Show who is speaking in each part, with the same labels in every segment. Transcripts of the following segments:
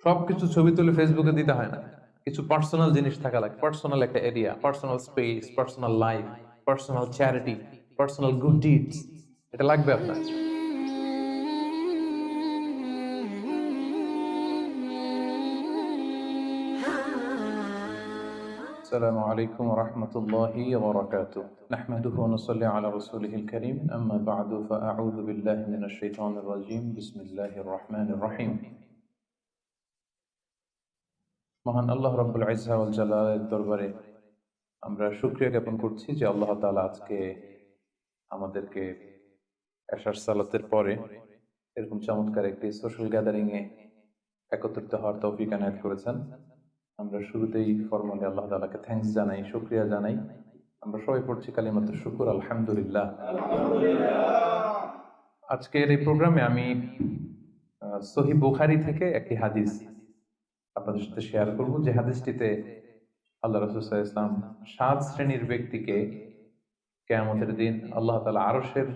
Speaker 1: সবকিছু ছবি তুলে ফেসবুকে দিতে হয় না, কিছু পার্সোনাল জিনিস থাকা লাগে, পার্সোনাল একটা area, personal space, personal life, personal charity, personal good deeds, এটা লাগবে আপনার। السلام عليكم ورحمة الله وبركاته. نحمده ونصلي على رسوله الكريم. أما بعد فأعوذ بالله من الشيطان الرجيم. بسم الله الرحمن الرحيم. মহান আল্লাহ রাব্বুল ইজ্জা ওয়াল জালালের দরবারে আমরা শুকরিয়া জ্ঞাপন করছি যে আল্লাহ তাআলা আজকে আমাদেরকে এশার সালাতের পরে এরকম চমৎকার একটি সোশ্যাল গ্যাদারিং এ একত্রিত হওয়ার তৌফিক এনায়েত করেছেন। আমরা শুরুতেই ফরমালি আল্লাহ তাআলাকে থ্যাঙ্কস জানাই, শুকরিয়া জানাই। আমরা সবাই পড়ছি কালিমাতুশ শুকর, আলহামদুলিল্লাহ। আজকের এই প্রোগ্রামে আমি সহিহ বুখারী থেকে একটি হাদিস আপনাদের সাথে শেয়ার করব, যে হাদিসটিতে আল্লাহ রাসূল সাল্লাল্লাহু আলাইহি ওয়াসাল্লাম 7 শ্রেণীর ব্যক্তিকে কিয়ামতের দিন আল্লাহ তাআলা আরশের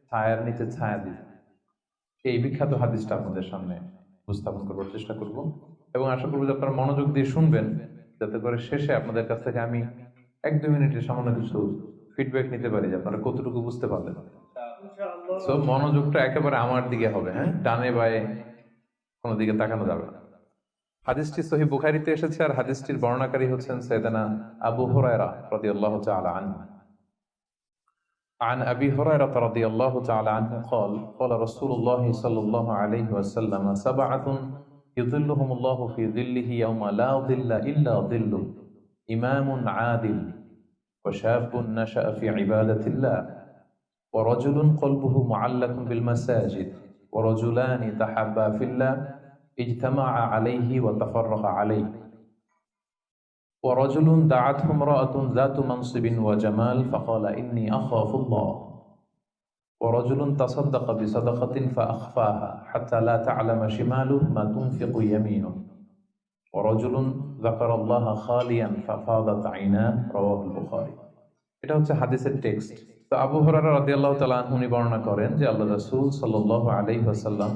Speaker 1: ছায়ার নিচে ছায়া দিবেন। এই বিখ্যাত হাদিসটা আপনাদের সামনে উপস্থাপন করার চেষ্টা করব এবং আশা করব যে আপনারা মনোযোগ দিয়ে শুনবেন, যাতে করে শেষে আপনাদের কাছ থেকে আমি 1-2 মিনিটের সামান্য কিছু ফিডব্যাক নিতে পারি যে আপনারা কতটুকু বুঝতে পারলেন। সো মনোযোগটা একেবারে আমার দিকে হবে, হ্যাঁ, ডানে বায়ে কোনো দিকে তাকানো যাবে না। হাদিসটি সহিহ বুখারীতে এসেছে আর হাদিসটির বর্ণনাকারী হচ্ছেন সাইয়েদনা আবু হুরায়রা রাদিয়াল্লাহু তাআলা আনহু। عن أبي هريرة رضي الله تعالى عنه قال قال رسول الله صلى الله عليه وسلم 7 يظلهم الله في ظله يوم لا ظل إلا ظله إمام عادل وشاب نشأ في عبادة الله ورجل قلبه معلق بالمساجد ورجلان تحابا في الله اجتمعا عليه وتفرقا عليه ورجل دعته امرأة ذات منصب وجمال فقال إني أخاف الله ورجل تصدق بصدقة فأخفاها حتى لا تعلم شماله ما تنفق يمينه ورجل ذكر الله خاليا ففاضت عيناه رواه البخاري. এটা হচ্ছে হাদিসের টেক্সট। তো আবু হুরায়রা রাদিয়াল্লাহু তাআলা আনহু বর্ণনা করেন যে আল্লাহ রাসূল সাল্লাল্লাহু আলাইহি ওয়াসাল্লাম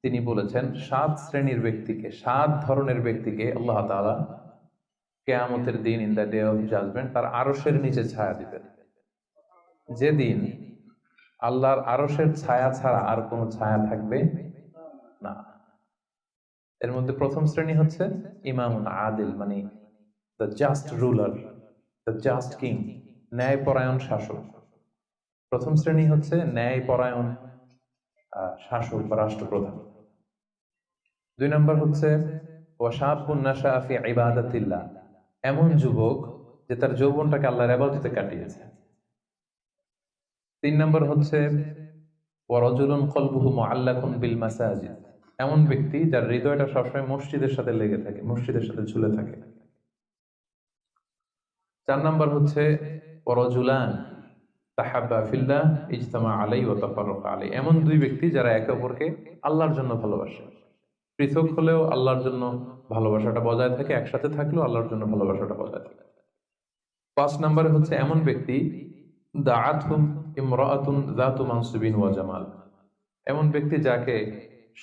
Speaker 1: তিনি বলেছেন 7 শ্রেণীর ব্যক্তিকে, 7 ধরনের ব্যক্তিকে আল্লাহ তাআলা কিয়ামতের দিন in the day of judgement তার আরশের নিচে ছায়া দিবেন, যেদিন আল্লাহর আরশের ছায়া ছাড়া আর কোনো ছায়া থাকবে না। এর মধ্যে প্রথম শ্রেণী হচ্ছে ইমামুন আদিল, মানে the just ruler, the just king, ন্যায়পরায়ণ শাসক। প্রথম শ্রেণী হচ্ছে ন্যায়পরায়ণ শাসক বা রাষ্ট্রপ্রধান। 2 নম্বর হচ্ছে ওয়াশাবুন নাশা ফি ইবাদাতিল্লাহ, এমন যুবক যে তার যৌবনটাকে আল্লাহর ইবাদতে কাটিয়েছে। 3 নম্বর হচ্ছে ওয়ারাজুলুন কলবুহু মুআল্লাকুন বিল মাসাজিদ, এমন ব্যক্তি যার হৃদয়টা সবসময় মসজিদের সাথে লেগে থাকে, মসজিদের সাথে ঝুলে থাকে। 4 নম্বর হচ্ছে ওয়ারাজুলান তাহাব্বা ফিল্লাহ ইজতামা আলাইহি ওয়া তাফাররাকা আলাইহি, এমন 2 ব্যক্তি যারা একে অপরকে আল্লাহর জন্য ভালোবাসে, পৃথক হলেও আল্লাহর জন্য ভালোবাসাটা বজায় থাকে, একসাথে থাকলেও আল্লাহর জন্য ভালোবাসাটা বজায় থাকে। 5 নম্বরে হচ্ছে এমন ব্যক্তি দাআতহুম ইমরাআতুন যাতু মানসিবিন ওয়া জামাল, এমন ব্যক্তি যাকে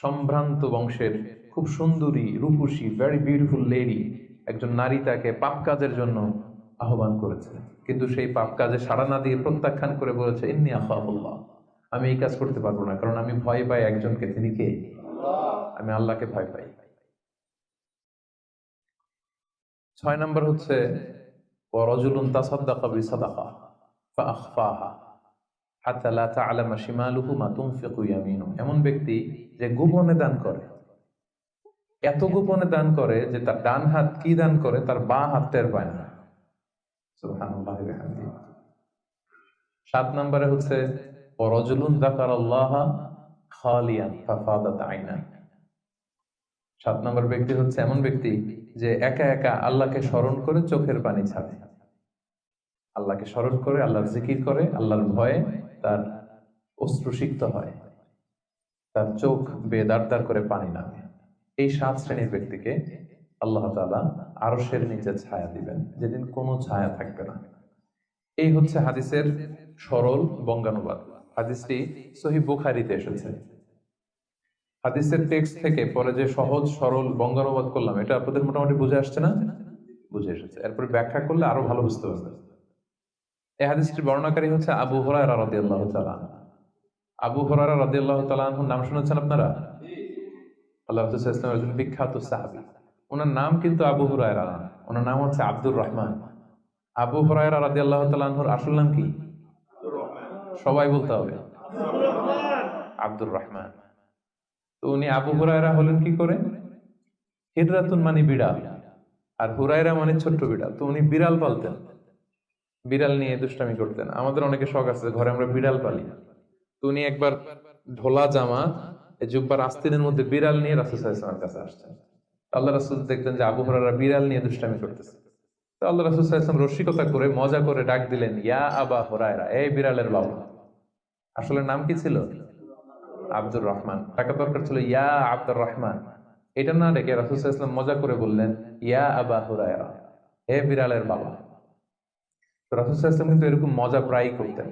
Speaker 1: সম্ভ্রান্ত বংশের খুব সুন্দরী রূপসী ভেরি বিউটিফুল লেডি একজন নারী তাকে পাপ কাজের জন্য আহ্বান করেছে, কিন্তু সেই পাপ কাজে সাড়া না দিয়ে প্রত্যাখ্যান করে বলেছে ইন্নী আখাফুল্লাহ, আমি এই কাজ করতে পারবো না, কারণ আমি ভয় পাই একজনকে, তিনি কে? আমি আল্লাহকে ভয় পাই। 6 নম্বর হচ্ছে ওয়ারাজুলুন তাসাদদাকা বিসাদাকা ফাআখফাহা হাত্তা লা তা'লামা শিমালুহু মা তুনফিকু ইয়ামিনুহু, এমন ব্যক্তি যে গোপনে দান করে, এত গোপনে দান করে যে তার ডান হাত কি দান করে তার বাঁ হাত টের পায় না। সুবহানাল্লাহি ওয়া বিহামদিহি। 7 নম্বরে হচ্ছে ওয়ারাজুলুন যাকারাল্লাহা খালিয়ান ফাফাদাত আইনাহু, 7 নম্বর ব্যক্তি হচ্ছে এমন ব্যক্তি যে একা একা আল্লাহকে স্মরণ করে চোখের পানি ছাড়ে, আল্লাহকে স্মরণ করে, আল্লাহর জিকির করে, আল্লাহর ভয়ে তার অশ্রুসিক্ত হয়, তার চোখ বেয়ে দাঁড় দাঁড় করে পানি নামে। এই 7 শ্রেণীর ব্যক্তিকে আল্লাহ তাআলা আরশের নিচে ছায়া দিবেন, যেদিন কোনো ছায়া থাকবে না। এই হচ্ছে হাদিসের সরল বঙ্গানুবাদ। হাদিসটি সহিহ বুখারীতে এসেছে। হাদিসের টেক্সট থেকে পরে যে সহজ সরল বঙ্গানুবাদ করলাম, এটা আপনাদের মোটামুটি বুঝে আসছে না? বুঝে এসেছে। এরপরে ব্যাখ্যা করলে আরো ভালো বুঝতে পারবে। এই হাদিসটির বর্ণনাকারী হচ্ছে আবু হুরায়রা রাদিয়াল্লাহু তাআলা। আবু হুরায়রা রাদিয়াল্লাহু তাআলা আনহুর নাম শুনেছেন আপনারা? আল্লাহ রাসূল সাল্লাল্লাহু আলাইহি ওয়াসাল্লাম একজন বিখ্যাত সাহাবী। ওনার নাম কিন্তু আবু হুরায়রা না, ওনার নাম হচ্ছে আব্দুর রহমান। আবু হুরায়রা রাদিয়াল্লাহু তাআলা আনহুর আসল নাম কি? সবাই বলতে হবে, আব্দুর রহমান। তো উনি আবু হুরায়রা হলেন কি করে? হিররাতুন মানে বিড়াল, আর হুরায়রা মানে ছোট্ট বিড়াল। তো উনি বিড়াল পালতেন, বিড়াল নিয়ে দুষ্টামি করতেন। আমাদের অনেকে শখ আছে, ঘরে আমরা বিড়াল পালি। তো উনি একবার ঢোলা জামা, জুব্বার আস্তিনের মধ্যে বিড়াল নিয়ে রাসূল সাল্লাল্লাহু আলাইহি ওয়াসাল্লামের কাছে আসছেন। আল্লাহ রাসূল দেখলেন যে আবু হুরায়রা বিড়াল নিয়ে দুষ্টামি করতেছে। তো আল্লাহ রাসূল সাল্লাল্লাহু আলাইহি ওয়াসাল্লাম রসিকতা করে মজা করে ডাক দিলেন, ইয়া আবা হুরায়রা, এই বিড়ালের বাবা। আসলে নাম কি ছিল? আব্দুর রহমান। টাকা দরকার ছিল ইয়া আব্দুর রহমান। এটা না ডেকে রাসূল সাল্লাল্লাহু আলাইহি ওয়াসাল্লাম মজা করে বললেন, ইয়া আবা হুরায়রা, হে বিড়ালের বাবা। তো রাসূল সাল্লাল্লাহু আলাইহি ওয়াসাল্লাম কিন্তু এরকম মজা প্রায়ই করতেন।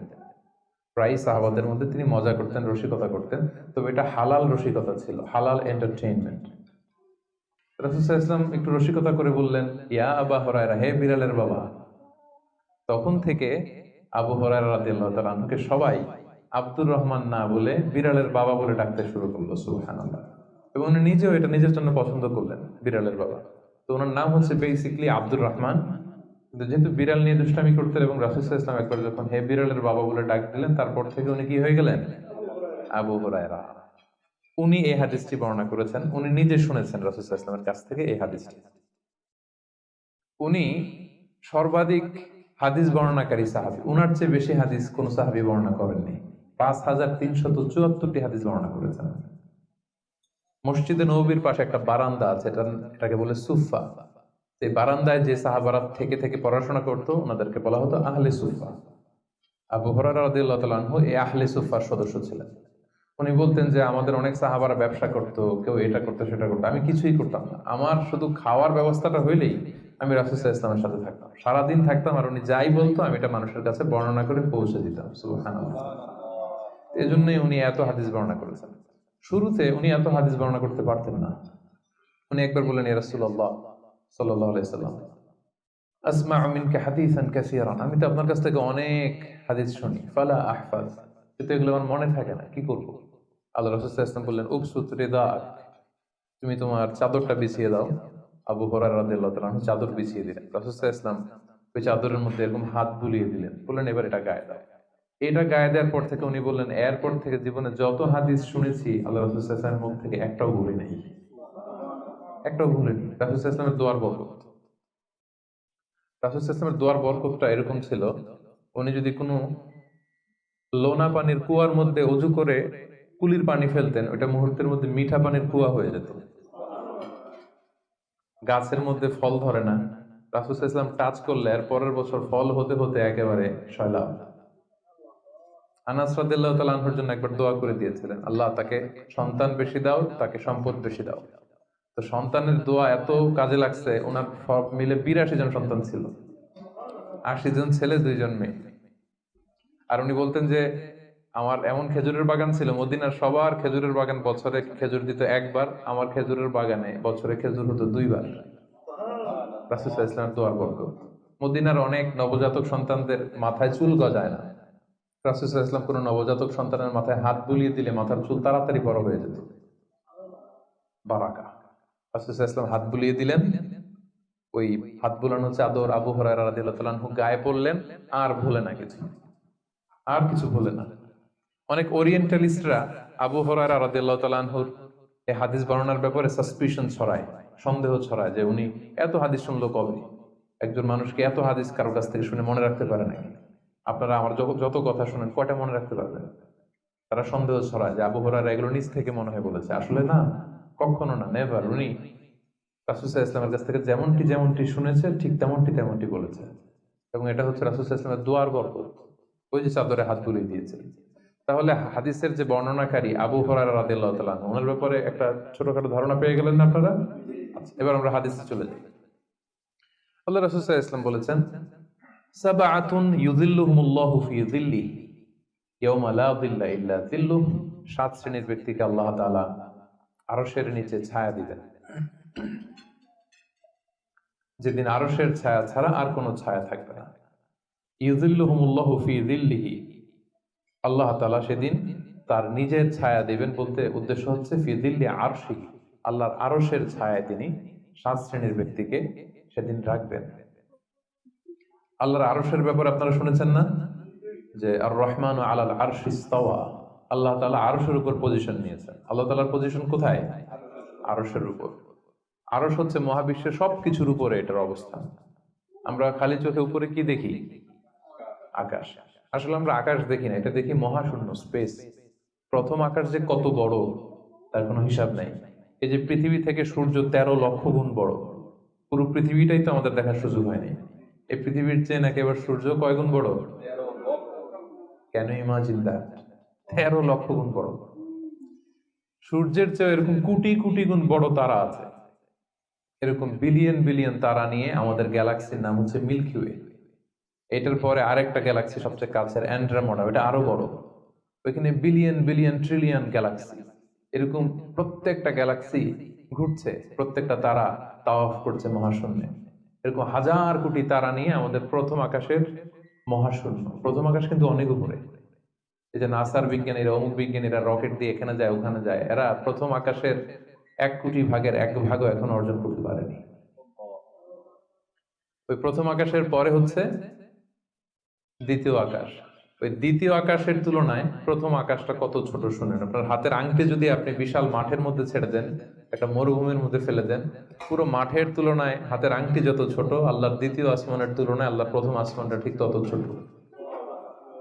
Speaker 1: প্রায় সাহাবাদের মধ্যে তিনি মজা করতেন, রসিকতা করতেন। তবে এটা হালাল রসিকতা ছিল, হালাল এন্টারটেইনমেন্ট। রাসূল সাল্লাল্লাহু আলাইহি ওয়াসাল্লাম একটু রসিকতা করে বললেন, ইয়া আবা হুরায়রা, হে বিড়ালের বাবা। তখন থেকে আবু হুরায়রা রাদিয়াল্লাহু তাআলা আনহুকে সবাই আব্দুর রহমান না বলে বিড়ালের বাবা বলে ডাকতে শুরু করলো। সুবহানাল্লাহ। এবং উনি নিজেও এটা নিজের জন্য পছন্দ করলেন, বিড়ালের বাবা। তো ওনার নাম হচ্ছে বেসিক্যালি আব্দুর রহমান। কিন্তু যেহেতু বিড়াল নিয়ে দুষ্টামি করতেন এবং রাসূল সাল্লাল্লাহু আলাইহি ওয়াসাল্লাম একবার যখন হে বিড়ালের বাবা বলে ডাক দিলেন, তারপর থেকে উনি কি হয়ে গেলেন? আবু হুরায়রা। উনি এই হাদিসটি বর্ণনা করেছেন, উনি নিজে শুনেছেন রাসূল সাল্লাল্লাহু আলাইহি ওয়াসাল্লামের কাছ থেকে এই হাদিসটি। উনি সর্বাধিক হাদিস বর্ণনাকারী সাহাবী। উনার চেয়ে বেশি হাদিস কোন সাহাবী বর্ণনা করেননি। 5374টি হাদিস বর্ণনা করেছেন। মসজিদে নববীর পাশে একটা বারান্দা আছে, এটাকে বলে সুফা। এই বারান্দায় যে সাহাবারা থেকে থেকে পড়াশোনা করতো, ওনাদেরকে বলা হতো আহলে সুফা। আবু হুরায়রা রাদিয়াল্লাহু তাআলা আনহু এই আহলে সুফার সদস্য ছিলেন। উনি বলতেন যে আমাদের অনেক সাহাবারা ব্যবসা করতো, কেউ এটা করতো সেটা করতো, আমি কিছুই করতাম না। আমার শুধু খাওয়ার ব্যবস্থাটা হইলেই আমি রাসূল সাল্লাল্লাহু আলাইহি ওয়াসাল্লামের সাথে থাকতাম, সারাদিন থাকতাম, আর উনি যাই বলতো আমি এটা মানুষের কাছে বর্ণনা করে পৌঁছে দিতাম। সুবহানাল্লাহ। এজন্যই উনি এত হাদিস বর্ণনা করেছেন। শুরুতে উনি এত হাদিস বর্ণনা করতে পারতেন না। উনি একবার বললেন, ইয়া রাসূলুল্লাহ সাল্লাল্লাহু আলাইহি সাল্লাম, আসমাউ মিনকা হাদিসান কাসীরান, আমি তো আপনার কাছ থেকে অনেক হাদিস শুনি, ফালা আহফাজ, কিন্তু এগুলো আমার মনে থাকে না, কি করব? আল্লাহ রাসূল সাল্লাল্লাহু আলাইহি ওয়াসাল্লাম বললেন, উবসুত রিদাক, তুমি তোমার চাদরটা বিছিয়ে দাও। আবু হুরায়রা রাদিয়াল্লাহু তাআলা আনহু চাদর বিছিয়ে দিলেন। রাসূল সাল্লাল্লাহু আলাইহি ওয়াসাল্লাম ওই চাদরের মধ্যে এরকম হাত বুলিয়ে দিলেন, বললেন এবার এটা গায়ে দাও। এটা গায়ে দেওয়ার পর থেকে উনি বললেন, এরপর থেকে জীবনে যত হাদিস শুনেছি আল্লাহ রাসূল সাল্লাল্লাহু আলাইহি ওয়াসাল্লামের মুখ থেকে একটাও ভুলি নাই, একটাও ভুলিনি। রাসূল সাল্লাল্লাহু আলাইহি ওয়াসাল্লামের দোয়ার বরকত, রাসূল সাল্লাল্লাহু আলাইহি ওয়াসাল্লামের দোয়ার বরকতটা এরকম ছিল, উনি যদি কোনো লোনা পানির কুয়ার মধ্যে অজু করে কুলির পানি ফেলতেন, ওটা মুহূর্তের মধ্যে মিঠা পানির কুয়া হয়ে যেত। গাছের মধ্যে ফল ধরে না, রাসূল সাল্লাল্লাহু আলাইহি ওয়াসাল্লাম টাচ করলে এর পরের বছর ফল হতে হতে একেবারে সয়লাব। আনাস রাদিয়াল্লাহু তাআলা আনহুর জন্য একবার দোয়া করে দিয়েছিলেন, আল্লাহ তাকে সন্তান বেশি দাও, তাকে সম্পদ বেশি দাও। তো সন্তানের দোয়া এত কাজে লাগছে, ওনার সব মিলে 82 জন সন্তান ছিল, 80 জন ছেলে 2 জন মেয়ে। আর উনি বলতেন যে আমার এমন খেজুরের বাগান ছিল, মদিনার সবার খেজুরের বাগান বছরে খেজুর দিত একবার, আমার খেজুরের বাগানে বছরে খেজুর হতো 2 বার। রাসূল সাল্লাল্লাহু আলাইহি ওয়াসাল্লামের দোয়ার বরকত। মদিনার অনেক নবজাতক সন্তানদের মাথায় চুল গজায় না, রাসূল সাল্লাল্লাহু আলাইহি ওয়াসাল্লাম কোনো নবজাতক সন্তানের মাথায় হাত বুলিয়ে দিলে মাথার চুল তাড়াতাড়ি বড় হয়ে যেত। বারাকা। রাসূল সাল্লাল্লাহু আলাইহি ওয়াসাল্লাম হাত বুলিয়ে দিলেন, ওই হাত বুলানো চাদর আবু হুরায়রা রাদিয়াল্লাহু তাআলা আনহু গায়ে পড়লেন, আর ভুলে না কিছু, আর কিছু ভুলে না। অনেক ওরিয়েন্টালিস্টরা আবু হুরায়রা রাদিয়াল্লাহু তাআলা আনহুর এই হাদিস বর্ণনার ব্যাপারে সাসপিশন ছড়ায়, সন্দেহ ছড়ায় যে উনি এত হাদিস শুনলো কবে? একজন মানুষকে এত হাদিস কারো কাছ থেকে শুনে মনে রাখতে পারে নাকি? আপনারা আমার যত কথা শুনেন কয়টা মনে রাখতে পারবেন? তারা সন্দেহ ছড়ায় যে আবু হুরায়রা এগুলো নিজ থেকে মনে হয় বলেছে। আসলে না, কখনো না, নেভার। উনি রাসূল সাল্লাল্লাহু আলাইহি ওয়াসাল্লামের কাছ থেকে যেমনটি যেমনটি শুনেছে ঠিক তেমনটি তেমনটি বলেছে। এবং এটা হচ্ছে রাসূল সাল্লাল্লাহু আলাইহি ওয়াসাল্লামের দোয়ার বরকত, ওই যে চাদরে হাত বুলিয়ে দিয়েছে। তাহলে হাদিসের যে বর্ণনাকারী আবু হুরায়রা রাদিয়াল্লাহু তাআলা আনহু, ওনার ব্যাপারে একটা ছোটখাটো ধারণা পেয়ে গেলেন না আপনারা? আচ্ছা, এবার আমরা হাদিসে চলে যাই। আল্লাহ রাসূল সাল্লাল্লাহু আলাইহি ওয়াসাল্লাম বলেছেন, সাবআতুন ইউযিল্লুহুমুল্লাহু ফি যিল্লিহি, ইয়াউমা লা যিল্লা ইল্লা যিল্লুহ, 7 শ্রেণীর ব্যক্তিকে আল্লাহ তাআলা আরশের নিচে ছায়া দিবেন, যেদিন আরশের ছায়া ছাড়া আর কোনো ছায়া থাকবে না। ইউযিল্লুহুমুল্লাহু ফি যিল্লিহি, আল্লাহ তাআলা সেদিন তার নিজের ছায়া দিবেন, বলতে উদ্দেশ্য হচ্ছে ফি যিল্লি আরশিহি, আল্লাহর আরশের ছায়ায় তিনি 7 শ্রেণীর ব্যক্তিকে সেদিন রাখবেন। আল্লাহর আরশের ব্যাপারে আপনারা শুনেছেন না, যে আর রহমানু আলাল আরশি ইস্তাওয়া, আল্লাহ তাআলা আরশের উপর পজিশন নিয়েছেন। আল্লাহ তাআলার পজিশন কোথায়? আরশের উপর। আরশ হচ্ছে মহাবিশ্বের সবকিছুর উপরে এটার অবস্থান। আমরা খালি চোখে উপরে কি দেখি? আকাশ। আসলে আমরা আকাশ দেখি না, এটা দেখি মহাশূন্য, স্পেস। প্রথম আকাশ যে কত বড় তার কোনো হিসাব নাই। এই যে পৃথিবী থেকে সূর্য 13 লক্ষ গুণ বড়, পুরো পৃথিবীটাই তো আমাদের দেখার সুযোগ হয়নি। এই পৃথিবীর চেয়ে নাকি এবার সূর্য কয় গুণ বড়? কেন ইমাজিন দ্যাট, 13 লক্ষ গুণ বড়। সূর্যের চেয়ে এরকম কোটি কোটি গুণ বড় তারা আছে। এরকম বিলিয়ন বিলিয়ন তারা নিয়ে আমাদের গ্যালাক্সির নাম হচ্ছে মিল্কি ওয়ে। এটার পরে আরেকটা গ্যালাক্সি সবচেয়ে কাছের অ্যান্ড্রোমেডা, এটা আরো বড়। ওইখানে বিলিয়ন বিলিয়ন ট্রিলিয়ন গ্যালাক্সি, এরকম প্রত্যেকটা গ্যালাক্সি ঘুরছে, প্রত্যেকটা তারা তাওয়াফ করছে মহাশূন্যে। এরকম হাজার কোটি তারা নিয়ে আমাদের প্রথম আকাশের মহাশূন্য। প্রথম আকাশ কিন্তু অনেক উপরে। এই যে নাসার বিজ্ঞানীরা, অমুক বিজ্ঞানীরা রকেট দিয়ে এখানে যায় ওখানে যায়, এরা প্রথম আকাশের 1 কোটি ভাগের 1 ভাগও এখন অর্জন করতে পারেনি। ওই প্রথম আকাশের পরে হচ্ছে দ্বিতীয় আকাশ। ওই দ্বিতীয় আকাশের তুলনায় প্রথম আকাশটা কত ছোট শুনেন। আপনার হাতের আংটি যদি আপনি বিশাল মাঠের মধ্যে ছেড়ে দেন, একটা মরুভূমির মধ্যে ফেলে দেন, পুরো মাঠের তুলনায় হাতের আংটি যত ছোট, আল্লাহর দ্বিতীয় আসমানের তুলনায় আল্লাহর প্রথম আসমানটা ঠিক তত ছোট।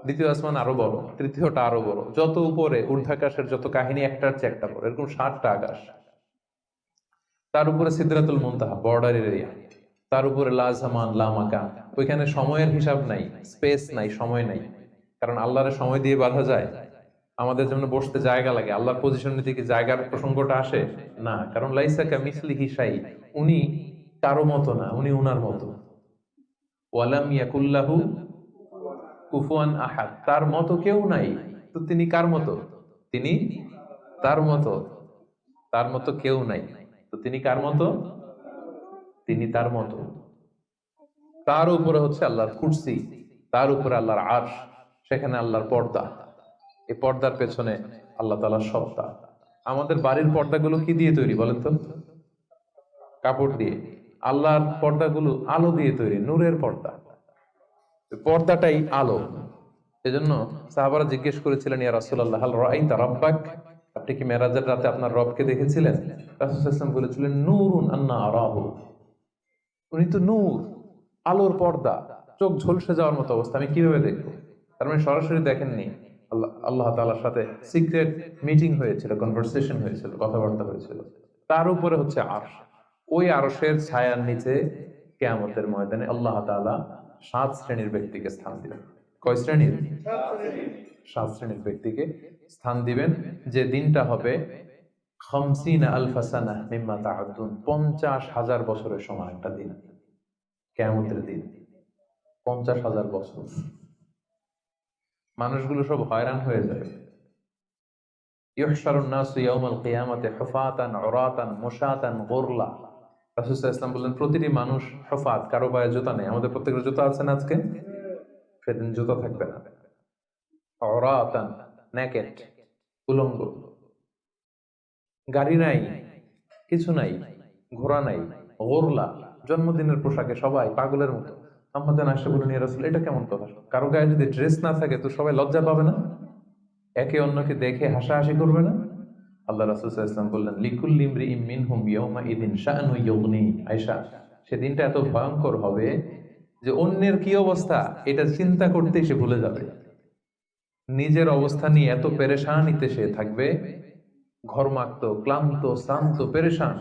Speaker 1: দ্বিতীয় আসমান আরো বড়, তৃতীয়টা আরো বড়, যত উপরে ঊর্ধ্বাকাশের যত কাহিনী একটার চেয়ে একটা বড়, এরকম 7টা আকাশ। তার উপরে সিদরাতুল মুনতাহা, বর্ডার এরিয়া। তার উপরে লা জামান লা মাকান, ওইখানে সময়ের হিসাব নাই, স্পেস নাই, সময় নাই। কারণ আল্লাহর সময় দিয়ে বাঁধা যায়? আমাদের জন্য বসতে জায়গা লাগে। আল্লাহর পজিশন নিতে কি জায়গার প্রসঙ্গটা আসে না? কারণ লাইসা কামিসলিহি শাই, উনি কারো মতো না, উনি উনার মতো। ওয়ালাম ইয়াকুল্লাহু কুফুয়ান আহাদ, তার মতো কেউ নাই। তো তিনি কার মতো? তিনি তার মতো। তার মতো কেউ নাই, তো তিনি কার মতো? তিনি তার মতো। তার উপরে হচ্ছে আল্লাহর কুরসি, তার উপরে আল্লাহর আরশ, সেখানে আল্লাহর পর্দা। এই পর্দার পেছনে আল্লাহ তাআলার সত্তা। আমাদের বাড়ির পর্দাগুলো কি দিয়ে তৈরি বলেন তো? কাপড় দিয়ে। আল্লাহর পর্দাগুলো আলো দিয়ে তৈরি, নূরের পর্দা। পর্দাটাই আলো। এজন্য সাহাবারা জিজ্ঞেস করেছিলেন, ইয়া রাসূলুল্লাহ হাল রাআইতা রাব্বাক, আপনি কি মেরাজের রাতে আপনার রবকে দেখেছিলেন? রাসূল সাল্লাল্লাহু আলাইহি ওয়াসাল্লাম বলেছিলেন, নূরুন আন্না আরাহু, উনি তো নূর, আলোর পর্দা, চোখ ঝলসে যাওয়ার মতো অবস্থা, আমি কিভাবে দেখবো? তার মানে সরাসরি দেখেননি। আল্লাহ তাআলার সাথে সিক্রেট মিটিং হয়েছিল, কনভারসেশন হয়েছিল, কথাবার্তা হয়েছিল। তার উপরে হচ্ছে আরশ। ওই আরশের ছায়ার নিচে কিয়ামতের ময়দানে আল্লাহ তাআলা 7 শ্রেণীর ব্যক্তিকে স্থান দিবেন। কয় শ্রেণীর? 7 শ্রেণীর ব্যক্তিকে স্থান দিবেন, যে দিনটা হবে 50 আলফা সানাহ মিম্মা তা'উদ্দুন, 50,000 বছরের সমান একটা দিন, কিয়ামতের দিন। 50,000 বছর। মানুষগুলো সব হয়রান হয়ে যাবে। ইউহশারুন নাসু ইয়াউমাল কিয়ামাতি হুফাতান উরাতান মুশাতান গুরলা। রাসূল সাল্লাল্লাহু আলাইহি ওয়াসাল্লাম বললেন, প্রতিটি মানুষ হুফাত, কারো পায়ে জুতা নেই। আমাদের প্রত্যেকের জুতা আছে না আজকে? সেদিন জুতা থাকবে না। উরাতান, নেকেড, উলঙ্গ। গাড়ি নাই, কিছু নাই, ঘোড়া নাই। গুরলা, জন্মদিনের পোশাকে সবাই পাগলের মতো। আম্মা জান আয়েশা বলেন, ইয়া রাসূল, এটা কেমন কথা? কারো গায়ে যদি ড্রেস না থাকে তো সবাই লজ্জা পাবে না? একে অন্যকে দেখে হাসাহাসি করবে না? আল্লাহ রাসূল সাল্লাল্লাহু আলাইহি ওয়াসাল্লাম বললেন, লিকুল্লি ইমরিইম মিনহুম ইয়াওমা ইযিন শাআনু ইউগনি। আয়েশা, সেদিনটা এত ভয়ঙ্কর হবে যে অন্যের কি অবস্থা এটা চিন্তা করতেই সে ভুলে যাবে। নিজের অবস্থা নিয়ে এত পেরেশানিতে সে থাকবে, ঘর্মাক্ত, ক্লান্ত, শ্রান্ত, পেরেশান।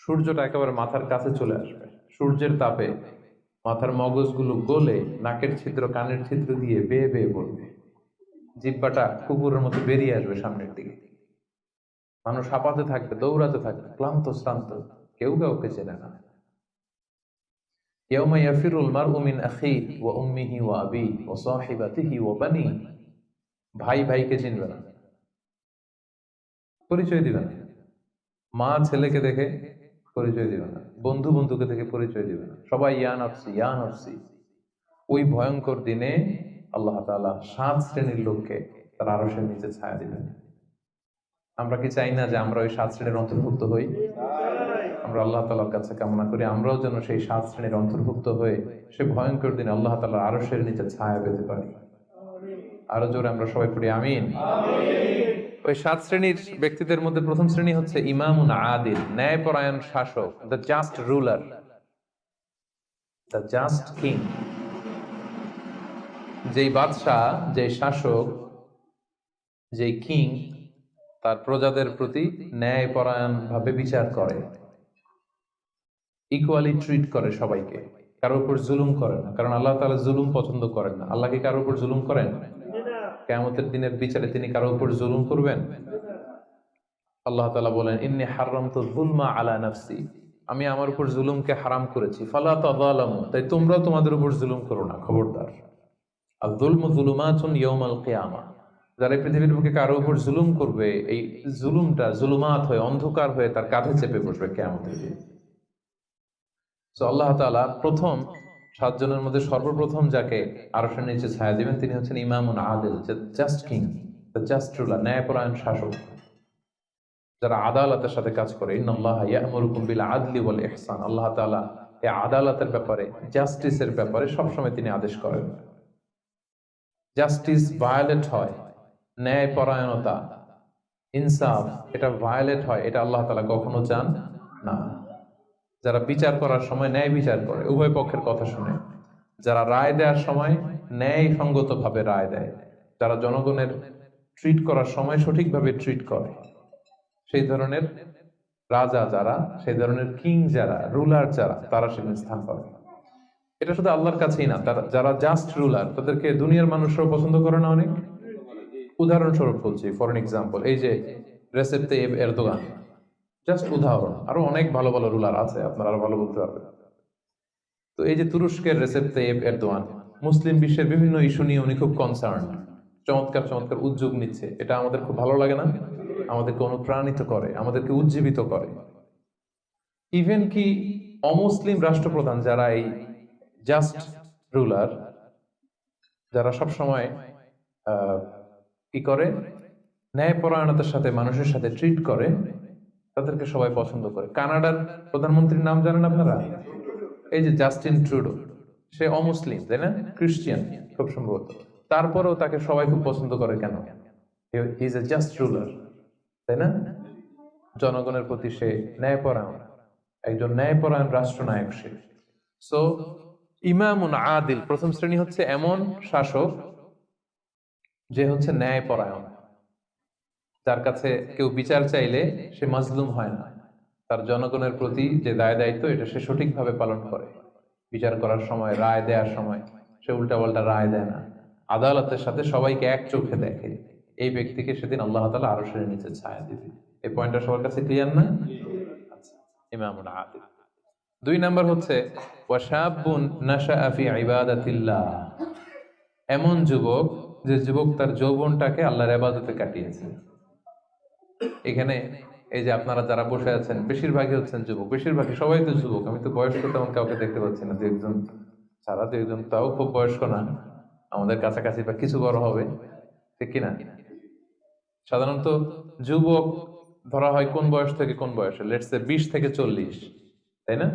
Speaker 1: সূর্যটা একেবারে মাথার কাছে চলে আসবে। সূর্যের তাপে মাথার মগজগুলো গলে নাকের ছিদ্র, কানের ছিদ্র দিয়ে বেয়ে বেয়ে পড়বে। জিহ্বাটা কুকুরের মতো বেরিয়ে আসবে সামনের দিকে। মানুষ হাঁপাতে থাকবে, দৌড়াতে থাকবে, ক্লান্ত শ্রান্ত, কেউ কাউকে চেনে না। ইয়াউমা ইয়াফিরুল মারউ মিন আখিহি ওয়া উম্মিহি ওয়া আবিহি ওয়া সাহিবাতিহি ওয়া বানিহি। ভাই ভাইকে চিনবে না, পরিচয় দিবে না, মা ছেলেকে দেখে পরিচয় দিবে না, বন্ধু বন্ধুকে দেখে পরিচয় দিবে না, সবাই ইয়া নফসি ইয়া নফসি। ওই ভয়ঙ্কর দিনে আল্লাহ তাআলা 7 শ্রেণীর লোককে তার আরশের নিচে ছায়া দিবেন। আমরা কি চাই না যে আমরা ওই 7 শ্রেণীর অন্তর্ভুক্ত হই? আমরা আল্লাহ তাআলার কাছে কামনা করি আমরাও যেন সেই 7 শ্রেণীর অন্তর্ভুক্ত হয়ে সে ভয়ঙ্কর দিনে আল্লাহ তাআলার আরশের নিচে ছায়া পেতে পারি। আরো জোরে আমরা সবাই পড়ি আমিন। ওই 7 শ্রেণীর ব্যক্তিদের মধ্যে প্রথম শ্রেণী হচ্ছে ইমামুন আদিল, ন্যায়পরায়ণ শাসক, the just ruler, the just king. যেই বাদশাহ, যেই শাসক, যেই কিং তার প্রজাদের প্রতি ন্যায়পরায়ণ ভাবে বিচার করে, ইকুয়ালি ট্রিট করে সবাইকে, কারোর উপর জুলুম করে না, কারণ আল্লাহ তাআলা জুলুম পছন্দ করেন না। আল্লাহ কি কারোর উপর জুলুম করেন? কিয়ামতের দিনের বিচারে তিনি কারোর উপর জুলুম করবেন? আল্লাহ তাআলা বলেন ইন্নী হারামতু যুলমা আলা নাফসি, আমি আমার উপর জুলুমকে হারাম করেছি, ফালা তাযালামু, তাই তোমরাও তোমাদের উপর জুলুম করো না, খবরদার। আর যুলমু যুলুমাতুন ইয়াউমাল কিয়ামা, যারা পৃথিবীর বুকে কারো উপর জুলুম করবে, এই জুলুমটা জুলুমাত হয়ে, অন্ধকার হয়ে তার কাঁধে চেপে বসবে কিয়ামতের দিন। সো আল্লাহ তাআলা প্রথম 7 জনের মধ্যে সর্বপ্রথম যাকে আরশের নিচে ছায়া দিবেন তিনি হচ্ছেন ইমামুন আদিল, just king, the just ruler, ন্যায়পরায়ণ শাসক, যারা আদালতের সাথে কাজ করে। ইন্নাল্লাহা ইয়া'মুরুকুম বিল আদলি ওয়াল ইহসান, আল্লাহ তাআলা এই আদালতের ব্যাপারে, জাস্টিসের ব্যাপারে সবসময় তিনি আদেশ করেন। জাস্টিস ভায়োলেট হয়, ন্যায়পরায়ণতা, ইনসাফ এটা ভায়োলেট হয়, এটা আল্লাহ তাআলা কখনো চান না। যারা বিচার করার সময় ন্যায় বিচার করে, উভয় পক্ষের কথা শুনে, যারা রায় দেওয়ার সময় ন্যায় সঙ্গত ভাবে রায় দেয়, যারা জনগণের ট্রিট করার সময় সঠিকভাবে ট্রিট করে, সেই ধরনের রাজা যারা, সেই ধরনের কিং যারা, রুলার যারা, তারা সেখানে স্থান পাবে। এটা শুধু আল্লাহর কাছেই না, তারা যারা জাস্ট রুলার তাদেরকে দুনিয়ার মানুষরাও পছন্দ করে না অনেক। উদাহরণস্বরূপ বলছি, ফর এন এক্সাম্পল, এই যে রেসেপ তাইয়েব এরদোগান, জাস্ট উদাহরণ, আরো অনেক ভালো ভালো রুলার আছে, আপনারা আরো ভালো বলতে পারবেন। তো এই যে তুরস্কের রেসেপ তাইয়েব এরদোয়ান মুসলিম বিশ্বের বিভিন্ন ইস্যু নিয়ে উনি খুব কনসার্ন, চমৎকার চমৎকার উদ্যোগ নিচ্ছে, এটা আমাদের খুব ভালো লাগে না? আমাদেরকে অনুপ্রাণিত করে, আমাদেরকে উজ্জীবিত করে। ইভেন কি অমুসলিম রাষ্ট্রপ্রধান যারা এই জাস্ট রুলার, যারা সব সময় কি করে, ন্যায়পরায়ণতার সাথে মানুষের সাথে ট্রিট করে, তাদেরকে সবাই পছন্দ করে। কানাডার প্রধানমন্ত্রীর নাম জানেন আপনারা? এই যে জাস্টিন ট্রুডো, সে অমুসলিম, তাই না? খ্রিস্টিয়ান খুব সম্ভবত, তারপরেও তাকে সবাই খুব পছন্দ করে। কেন? He is a just ruler, তাই না? জনগণের প্রতি সে ন্যায়পরায়ণ, একজন ন্যায়পরায়ণ রাষ্ট্রনায়ক সে। সো ইমামুন আদিল, প্রথম শ্রেণী হচ্ছে এমন শাসক যে হচ্ছে ন্যায়পরায়ণ, যার কাছে কেউ বিচার চাইলে সে মাজলুম হয় না, তার জনগণের প্রতি যে দায় দায়িত্ব এটা সে সঠিকভাবে পালন করে। বিচার করার সময়, রায় দেওয়ার সময় সে উল্টাপাল্টা রায় দেয় না, আদালতের সাথে সবাইকে এক চোখে দেখে। এই ব্যক্তিকে সেদিন আল্লাহ তাআলা আরশের নিচে ছায়া দিবে। এই পয়েন্টটা সবার কাছে ক্লিয়ার না? আচ্ছা, ইমামুন আদিল। 2 নাম্বার হচ্ছে ওয়াশাবুন নাশাআ ফি ইবাদাতিল্লাহ, এমন যুবক যে যুবক তার যৌবনটাকে আল্লাহর ইবাদতে কাটিয়েছে। এখানে এই যে আপনারা যারা বসে আছেন বেশিরভাগই হচ্ছেন যুবক, বেশিরভাগই সবাই তো যুবক। আমি তো বয়স্ক তেমন কাউকে দেখতে পাচ্ছি না, 2-1 ছাড়া, 2-1 তাও খুব বয়স্ক না, আমাদের কাছাকাছি বা কিছু বড় হবে, ঠিক কিনা? সাধারণত যুবক ধরা হয় কোন বয়স থেকে কোন বয়সে? লেটস সে 20 থেকে 40, তাই না?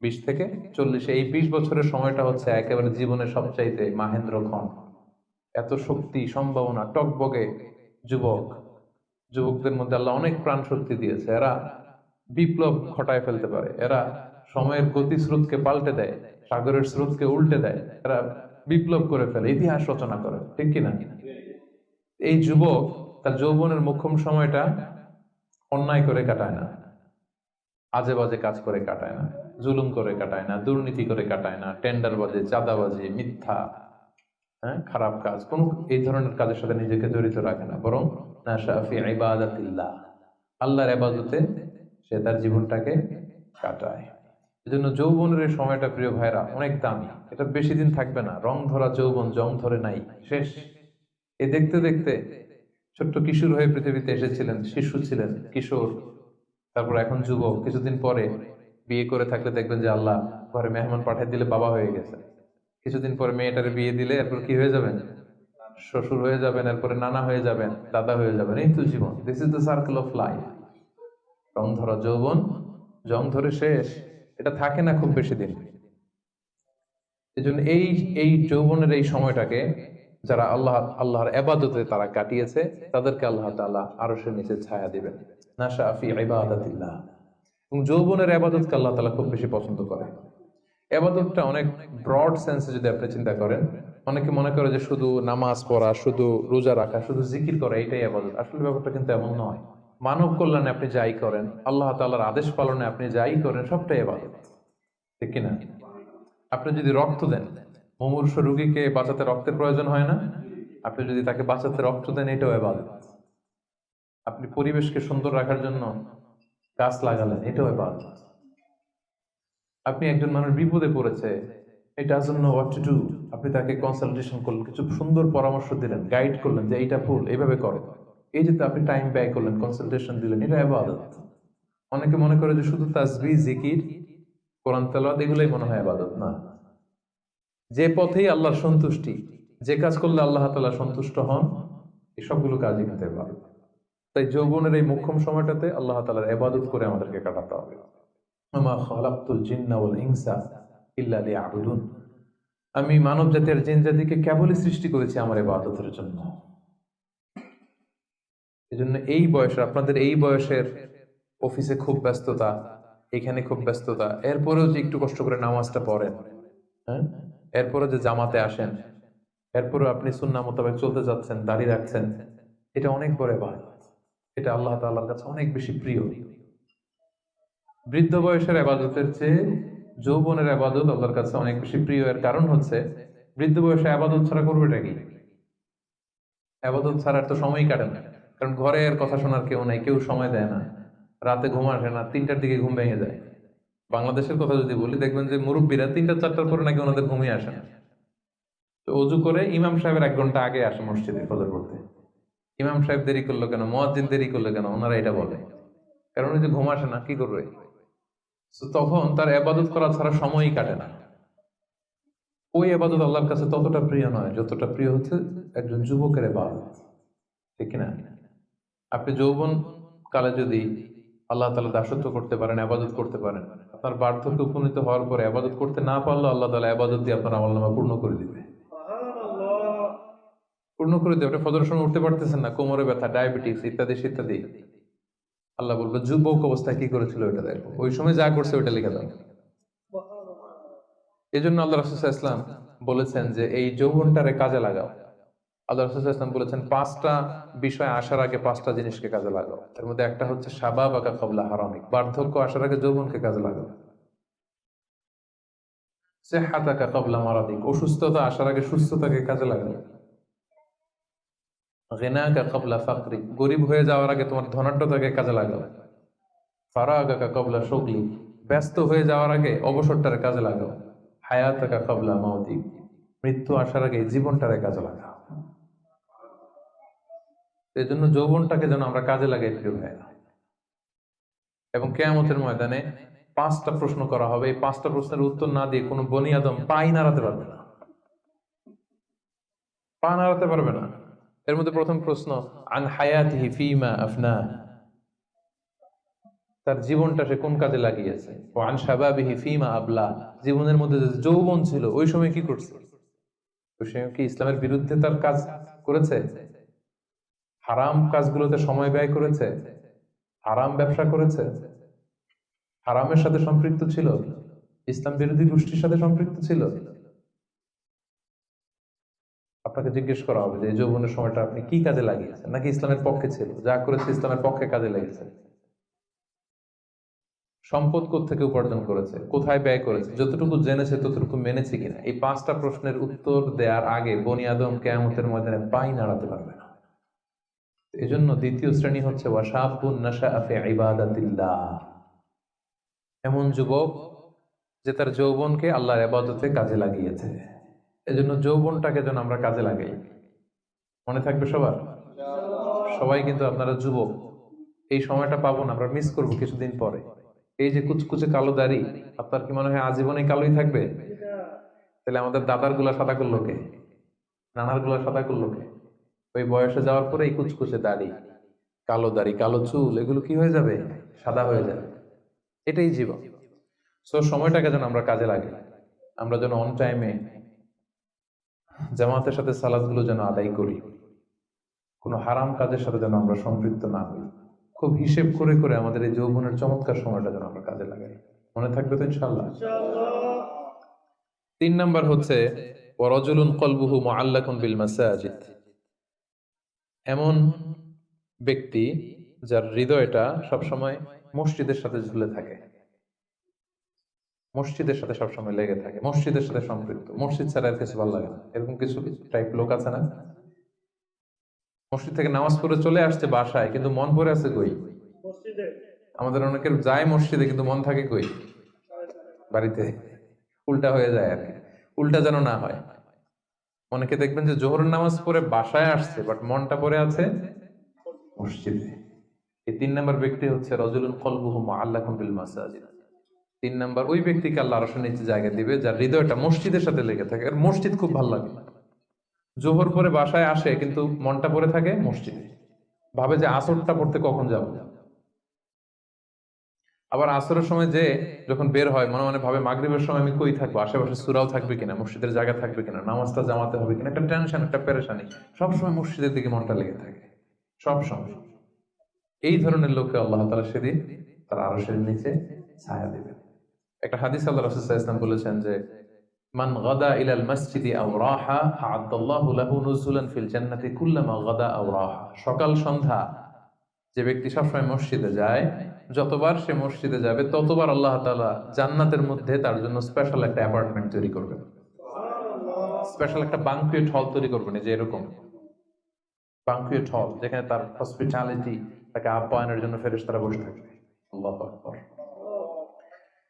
Speaker 1: 20 থেকে 40, এই 20 বছরের সময়টা হচ্ছে একেবারে জীবনের সবচাইতে মাহেন্দ্রক্ষণ। এত শক্তি, সম্ভাবনা, টকবগে যুবক, যুবকদের মধ্যে আল্লাহ অনেক প্রাণ শক্তি দিয়েছে। এরা বিপ্লব ঘটায় ফেলতে পারে, এরা সময়ের গতি স্রোতকে পাল্টে দেয়, সাগরের স্রোতকে উল্টে দেয়, এরা বিপ্লব করে ফেলে, ইতিহাস রচনা করে, ঠিক কিনা? এই যুবক তার যৌবনের মোক্ষম সময়টা অন্যায় করে কাটায় না, আজে বাজে কাজ করে কাটায় না, জুলুম করে কাটায় না, দুর্নীতি করে কাটায় না, টেন্ডারবাজি, চাঁদাবাজি, মিথ্যা, খারাপ কাজ, কোন এই ধরনের কাজের সাথে নিজেকে জড়িত রাখে না, বরং নাশা ফি ইবাদাতিল্লাহ, আল্লাহর ইবাদতে সে তার জীবনটাকে কাটায়। এজন্য যৌবনের এই সময়টা প্রিয় ভাইরা অনেক দামি, এটা বেশি দিন থাকবে না। রং ধরা যৌবন জং ধরে নাই, শেষ। এই দেখতে দেখতে ছোট্ট কিশোর হয়ে পৃথিবীতে এসেছিলেন, শিশু ছিলেন, কিশোর, তারপর এখন যুবক। কিছুদিন পরে বিয়ে করে থাকলে দেখবেন যে আল্লাহ ঘরে মেহমান পাঠিয়ে দিলে বাবা হয়ে গেছে। কিছুদিন পরে মেয়েটারে বিয়ে দিলে এরপর কি হয়ে যাবেন? শ্বশুর হয়ে যাবেন, এরপরে নানা হয়ে যাবেন, দাদা হয়ে যাবেন। এই তো জীবন। This is the circle of life. রং ধরা যৌবন, জং ধরে শেষ। এটা থাকে না খুব বেশি দিন। এই জন্য এই এই যৌবনের এই সময়টাকে যারা আল্লাহর ইবাদতে তারা কাটিয়েছে, তাদেরকে আল্লাহ তাআলা আরশের নিচে ছায়া দিবেন। নাশা ফি ইবাদাতিল্লাহ। এবং যৌবনের ইবাদতকে আল্লাহ তাআলা খুব বেশি পছন্দ করে। ইবাদতটা অনেক ব্রড সেন্সে যদি আপনি চিন্তা করেন, অনেকে মনে করে যে শুধু নামাজ পড়া, শুধু রোজা রাখা, শুধু জিকির করা এটাই ইবাদত। আসলে ব্যাপারটা কিন্তু এমন নয়। মানব কল্যাণে আপনি যাই করেন, আল্লাহ তাআলার আদেশ পালনে আপনি যাই করেন, সবটাই ইবাদত। ঠিক কিনা? আপনি যদি রক্ত দেন, মুমূর্ষু রোগীকে বাঁচাতে রক্তের প্রয়োজন হয় না? আপনি যদি তাকে বাঁচাতে রক্ত দেন, এটাও ইবাদত। আপনি পরিবেশকে সুন্দর রাখার জন্য গাছ লাগালেন, এটাও ইবাদত। আপনি একজন মানুষ বিপদে পড়েছে, it doesn't know what to do, আপনি তাকে কনসালটেশন করলেন, কিছু সুন্দর পরামর্শ দিলেন, গাইড করলেন যে এইটা ভুল, এইভাবে করো। এই যে আপনি টাইম ব্যয় করলেন, কনসালটেশন দিলেন, এটা ইবাদত। অনেকে মনে করে যে শুধু তাসবিহ, জিকির, কোরআন তেলাওয়াত এগুলোই মনে হয় ইবাদত। না, যে পথেই আল্লাহর সন্তুষ্টি, যে কাজ করলে আল্লাহ তাআলা সন্তুষ্ট হন, এই সবগুলো কাজই কিন্তু ইবাদত। তাই যৌবনের এই মোক্ষম সময়টাতে আল্লাহ তাআলার ইবাদত করে আমাদেরকে কাটাতে হবে। ওমা খালাকতুল জিন্না ওয়াল ইনসা ইল্লা লিয়াবুদুন। আমি মানব জাতি আর জিন জাতিকে কেবলই সৃষ্টি করেছি আমার ইবাদতের জন্য। এজন্য এই বয়সে, আপনাদের এই বয়সের অফিসে খুব ব্যস্ততা, এখানে খুব ব্যস্ততা, এরপরেও যে একটু কষ্ট করে নামাজটা পড়েন, হ্যাঁ, এরপরে যে জামাতে আসেন, এরপরে আপনি সুন্নাহ মোতাবেক চলতে যাচ্ছেন, দাঁড়িয়ে রাখছেন, এটা অনেক বড় ইবাদত। এটা আল্লাহ তাআলার কাছে অনেক বেশি প্রিয়। বৃদ্ধ বয়সের ইবাদতের চেয়ে যৌবনের ইবাদত আল্লাহর কাছে অনেক বেশি প্রিয়। এর কারণ হচ্ছে, বৃদ্ধ বয়সে ইবাদত ছাড়া করবেটা কি? ইবাদত ছাড়ার তো সময়ই কাটে না। কারণ ঘরে এর কথা শোনার কেউ নাই, কেউ সময় দেয় না, রাতে ঘুম আসে না, 3টার দিকে ঘুম ভেঙে যায়। বাংলাদেশের কথা যদি বলি, দেখবেন যে মুরব্বীরা 3টা 4টার পরে নাকি ওনাদের ঘুমিয়ে আসে না। তো অজু করে ইমাম সাহেবের 1 ঘন্টা আগে আসে মসজিদে ফজর পড়তে। ইমাম সাহেব দেরি করলো কেন, মুয়াজ্জিন দেরি করলো কেন, ওনারা এটা বলে। কারণ ওই যে ঘুম আসে না, কি করবে? তো তখন তার ইবাদত করা ছাড়া সময়ই কাটে না। ওই ইবাদত আল্লাহর কাছে ততটা প্রিয় নয় যতটা প্রিয় হচ্ছে একজন যুবকের ইবাদত। ঠিক কিনা? আপনি যৌবন কালে যদি আল্লাহ তাআলা দাসত্ব করতে পারেন, ইবাদত করতে পারেন, আপনার বার্ধক্যে উপনীত হওয়ার পরে ইবাদত করতে না পারলে আল্লাহ তাআলা ইবাদত দিয়ে আপনার আমলনামা পূর্ণ করে দিবে। পূর্ণ করে দিবে। আপনি ফজরের সময় উঠতে পারতেছেন না, কোমরে ব্যথা, ডায়াবেটিস ইত্যাদি ইত্যাদি, আল্লাহ বলবে যুবক অবস্থায় কি করেছিল ওইটা দেখো, ওই সময় যা করছে ওইটা লিখে দাও। এই জন্য আল্লাহ রাসূল সাল্লাল্লাহু আলাইহি ওয়াসাল্লাম বলেছেন যে এই যৌবনটারে কাজে লাগাও। আল্লাহ রাসূল সাল্লাল্লাহু আলাইহি ওয়াসাল্লাম বলেছেন 5টা বিষয় আসার আগে 5টা জিনিসকে কাজে লাগাও। এর মধ্যে একটা হচ্ছে শাবাবাকা ক্বাবলা হারামিক, বার্ধক্য আসার আগে যৌবনকে কাজে লাগাও। সিহহাতাকা ক্বাবলা মারাদিক, অসুস্থতা আসার আগে সুস্থতাকে কাজে লাগাও। গিনাকা ক্বাবলা ফাকরিক, গরীব হয়ে যাওয়ার আগে তোমার ধনাঢ্যতাকে কাজে লাগাও। ফারাগাকা ক্বাবলা শুগলিক, ব্যস্ত হয়ে যাওয়ার আগে অবসরটারে কাজে লাগাও। হায়াতাকা ক্বাবলা মাউতিক, মৃত্যু আসার আগে জীবনটারে কাজে লাগাও। এই জন্য যৌবনটাকে যেন আমরা কাজে লাগাই, প্রিয় ভাইরা। এবং কিয়ামতের ময়দানে 5টা প্রশ্ন করা হবে। এই 5টা প্রশ্নের উত্তর না দিয়ে কোনো বনি আদম পাই নাড়াতে পারবে না, পা নাড়াতে পারবে না। এর মধ্যে প্রথম প্রশ্ন, আন হায়াতিহি ফিমা আফনা, তার জীবনটা সে কোন কাজে লাগিয়েছে। ও আন শাবাবিহি ফিমা আবলা, জীবনের মধ্যে যে যৌবন ছিল ওই সময় কি করছে। ওই সময় কি ইসলামের বিরুদ্ধে তার কাজ করেছে? হারাম কাজগুলোতে সময় ব্যয় করেছে? হারাম ব্যবসা করেছে? হারামের সাথে সম্পৃক্ত ছিল? ইসলাম বিরোধী গোষ্ঠীর সাথে সম্পৃক্ত ছিল? আপনাকে জিজ্ঞেস করা হবে যে এই যৌবনের সময়টা আপনি কি কাজে লাগিয়েছেন, নাকি ইসলামের পক্ষে ছিল, যা করেছে ইসলামের পক্ষে কাজে লেগেছে। সম্পদ কোত্থেকে উপার্জন করেছে, কোথায় ব্যয় করেছে, যতটুকু জেনেছে ততটুকু মেনেছে কিনা। এই 5টা প্রশ্নের উত্তর দেওয়ার আগে বনি আদম কিয়ামতের ময়দানে পাই নাড়াতে পারবে না। এজন্য দ্বিতীয় শ্রেণী হচ্ছে ওয়াশাবুন নাশাআ ফি ইবাদাতিল্লাহ, এমন যুবক যে তার যৌবনকে আল্লাহর ইবাদতে কাজে লাগিয়েছে। এজন্য যৌবনটাকে যেন আমরা কাজে লাগাই। মনে থাকবে সবার? সবাই কিন্তু আপনারা যুবক, এই সময়টা পাবো না, আমরা মিস করবো কিছুদিন পরে। এই যে কুচকুচে কালো দাড়ি, আপনার কি মনে হয় আজীবনই কালোই থাকবে? তাহলে আমাদের দাদার গুলা সাদা করলো কে? নানার গুলা সাদা করলো কে? ওই বয়সে যাওয়ার পরে এই কুচকুচে দাড়ি, কালো চুল, এগুলো কি হয়ে যাবে? সাদা হয়ে যাবে। এটাই জীবন। সো সময়টাকে যেন আমরা কাজে লাগাই, আমরা যেন অন টাইমে জামাতের সাথে সালাদ গুলো যেন আদায় করি, কোনো হারাম কাজের সাথে যেন আমরা সম্পৃক্ত না হই। খুব হিসেব করে করে আমাদের এই যৌবনের চমৎকার সময়টা যেন আমরা কাজে লাগাই। মনে থাকবে তো ইনশাআল্লাহ? 3 নাম্বার হচ্ছে ওয়ারাজুলুন কলবুহু মুআল্লাকুন বিল মাসাজিদ। এমন ব্যক্তি যার হৃদয়টা সবসময় মসজিদের সাথে ঝুলে থাকে, মসজিদের সাথে সবসময় লেগে থাকে, মসজিদের সাথে সম্পৃক্ত, মসজিদ ছাড়া আর কিছু ভালো লাগে না। এরকম কিছু টাইপ লোক আছে না? মসজিদ থেকে নামাজ পড়ে চলে আসছে বাসায়, কিন্তু মন পড়ে আছে কই? আমাদের অনেকের যায় মসজিদে কিন্তু মন থাকে কই? বাড়িতে। উল্টা হয়ে যায় আর কি, উল্টা যেন না হয়। অনেকে দেখবেন যে জোহরের নামাজ পড়ে বাসায় আসছে, বাট মনটা পড়ে আছে মসজিদে। এই 3 নাম্বার ব্যক্তি হচ্ছে রাজুলুন কলবুহু মুআল্লাকুন বিল মাসাজিদ। 3 নাম্বার ওই ব্যক্তিকে আল্লাহ আরশের নিচে জায়গা দিবে যার হৃদয়টা মসজিদের সাথে লেগে থাকে। আর মসজিদ খুব ভালো লাগে। জোহর পরে বাসায় আসে কিন্তু মনটা পড়ে থাকে মসজিদে, ভাবে যে আসরটা পড়তে কখন যাব। আবার আসরের সময় যে যখন বের হয় মনে মনে ভাবে মাগরিবের সময় আমি কই থাকবো, আশেপাশে সূরাও থাকবে কিনা, মসজিদের জায়গা থাকবে কিনা, নামাজটা জামাতে হবে কিনা, একটা টেনশন, একটা পেরেশানি, সবসময় মসজিদের দিকে মনটা লেগে থাকে সব সময়। এই ধরনের লোককে আল্লাহ তাআলা সেদিন তার আরশের নিচে ছায়া দিবেন। একটা হাদিস আল্লাহ রাসূল সাল্লাল্লাহু আলাইহি ওয়াসাল্লাম বলেছেন যে মান গাদা ইলাল মসজিদি আও রাহা আ'আদাল্লাহু লাহু নুজুলান ফিল জান্নাতি কুল্লামা গাদা আও রাহা। সকাল সন্ধ্যা যে ব্যক্তি সবসময় মসজিদে যায়, যতবার সে মসজিদে যাবে ততবার আল্লাহ তাআলা জান্নাতের মধ্যে তার জন্য স্পেশাল একটা অ্যাপার্টমেন্ট তৈরি করবেন, স্পেশাল একটা বাঙ্কুয়েট হল তৈরি করবেন। যে এরকম বাঙ্কুয়েট হল যেখানে তার হসপিটালিটি, তাকে আপ্যায়নের জন্য ফেরেশতারা বসে থাকবে। আল্লাহু আকবার।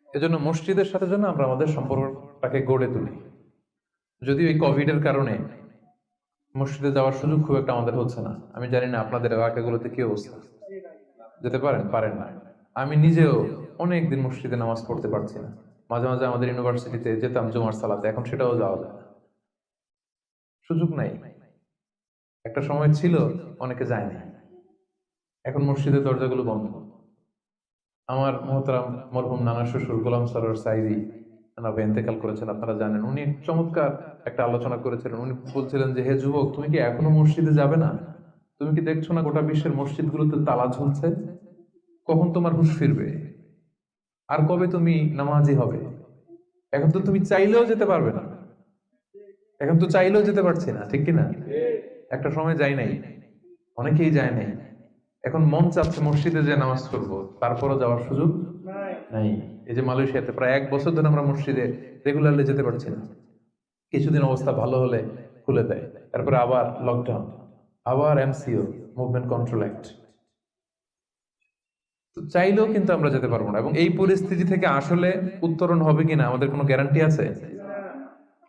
Speaker 1: এজন্য মসজিদের সাথে যেন আমরা আমাদের সম্পর্কটাকে গড়ে তুলি। যদিও এই কোভিড এর কারণে মসজিদে যাওয়ার সুযোগ খুব একটা আমাদের হচ্ছে না। আমি জানি না আপনাদের এলাকাগুলোতে কি অবস্থা, যেতে পারেন না। আমি নিজেও অনেকদিন মসজিদে নামাজ পড়তে পারছি না। মাঝে মাঝে আমাদের ইউনিভার্সিটিতে যেতাম জুমার সালাতে, এখন সেটাও যাওয়া যায় না, সুযোগ নাই। একটা সময় ছিল অনেকে যায় না, এখন মসজিদের দরজাগুলো বন্ধ। আমার মোহতারাম মরহুম নানা শ্বশুর গোলাম সরোয়ার সাইদি নানা ইন্তেকাল করেছেন, আপনারা জানেন। উনি চমৎকার একটা আলোচনা করেছিলেন। উনি বলছিলেন যে হে যুবক, তুমি কি এখনো মসজিদে যাবে না? তুমি কি দেখছো না গোটা বিশ্বের মসজিদগুলোতে তালা ঝুলছে? কখন তোমার হুঁশ ফিরবে? আর কবে তুমি নামাজি হবে? এখন তো তুমি চাইলেও যেতে পারবে না, এখন তো চাইলেও যেতে পারছি না, ঠিক কিনা? একটা সময় যাই নাই, অনেকেই যায় নাই। এখন মন চাচ্ছে মসজিদে যে নামাজ পড়বো, তারপরও যাওয়ার সুযোগ নাই। এই যে মালয়েশিয়াতে প্রায় 1 বছর ধরে আমরা মসজিদে রেগুলারলি যেতে পারছি না। কিছুদিন অবস্থা ভালো হলে খুলে দেয়, তারপরে আবার লকডাউন, আবার এমসিও, মুভমেন্ট কন্ট্রোল অ্যাক্ট। তো চাইলেও কিন্তু আমরা যেতে পারবো না। এবং এই পরিস্থিতি থেকে আসলে উত্তরণ হবে কিনা আমাদের কোনো গ্যারান্টি আছে?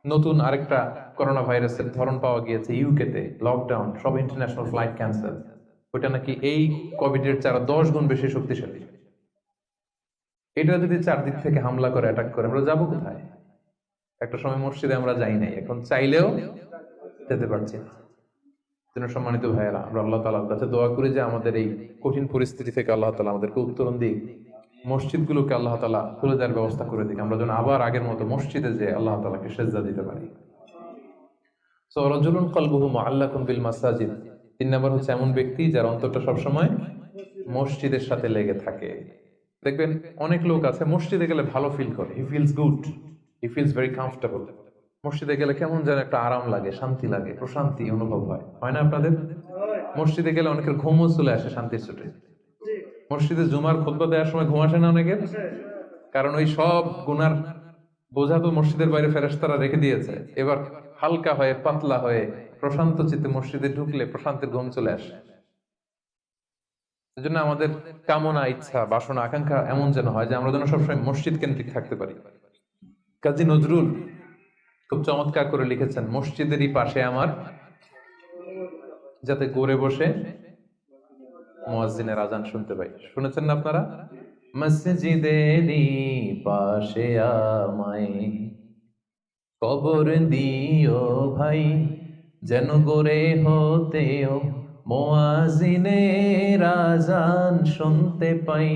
Speaker 1: নতুন আরেকটা করোনা ভাইরাসের ধরন পাওয়া গিয়েছে ইউকেতে, লকডাউন, সব ইন্টারন্যাশনাল ফ্লাইট ক্যান্সেল। ওইটা নাকি এই কোভিড এর 10 গুণ বেশি শক্তিশালী। এটা যদি চারদিক থেকে হামলা করে, অ্যাটাক করে, আমরা যাবো কোথায়? একটা সময় মসজিদে আমরা যাই নাই, এখন চাইলেও যেতে পারছি না। সম্মানিত ভাইয়েরা, আমরা আল্লাহ তাআলার কাছে দোয়া করি যে আমাদের এই কঠিন পরিস্থিতি থেকে আল্লাহ তাআলা আমাদেরকে উত্তরণ দিক, মসজিদগুলোকে আল্লাহ তাআলা খুলে দেওয়ার ব্যবস্থা করে দিক, আমরা যেন আবার আগের মতো মসজিদে যে আল্লাহ তাআলাকে সেজদা দিতে পারি। সো রাজুলুন কলবুহু মুআল্লাকুন বিল মাসাজিদ। 3 নাম্বার হচ্ছে এমন ব্যক্তি যার অন্তরটা সবসময় মসজিদের সাথে লেগে থাকে। দেখবেন অনেক লোক আছে মসজিদে গেলে ভালো ফিল করে, he feels good, he feels very comfortable. মসজিদে গেলে কেমন যেন একটা আরাম লাগে, শান্তি লাগে, প্রশান্তি অনুভব হয়, হয় না আপনাদের? মসজিদে গেলে অনেকের ঘুমও চলে আসে শান্তির ছুটে। মসজিদে জুমার খুতবা দেওয়ার সময় ঘুম আসে না অনেকের? কারণ ওই সব গুনার বোঝা তো মসজিদের বাইরে ফেরেশতারা রেখে দিয়েছে। এবার হালকা হয়ে, পাতলা হয়ে, প্রশান্ত চিত্তে মসজিদে ঢুকলে প্রশান্তির ঘুম চলে আসে। এজন্য আমাদের কামনা, ইচ্ছা, বাসনা, আকাঙ্ক্ষা এমন যেন হয় যে আমরা যেন সবসময় মসজিদ কেন্দ্রিক থাকতে পারি। কাজী নজরুল খুব চমৎকার করে লিখেছেন, মসজিদেরই পাশে আমার যাতে গড়ে বসে মুয়াজ্জিনের আজান শুনতে পাই। শুনেছেন না আপনারা? মসজিদেরই পাশে আমায় কবর দিও ভাই, যেন গড়ে হতেও মুয়াজ্জিনের আজান শুনতে পাই।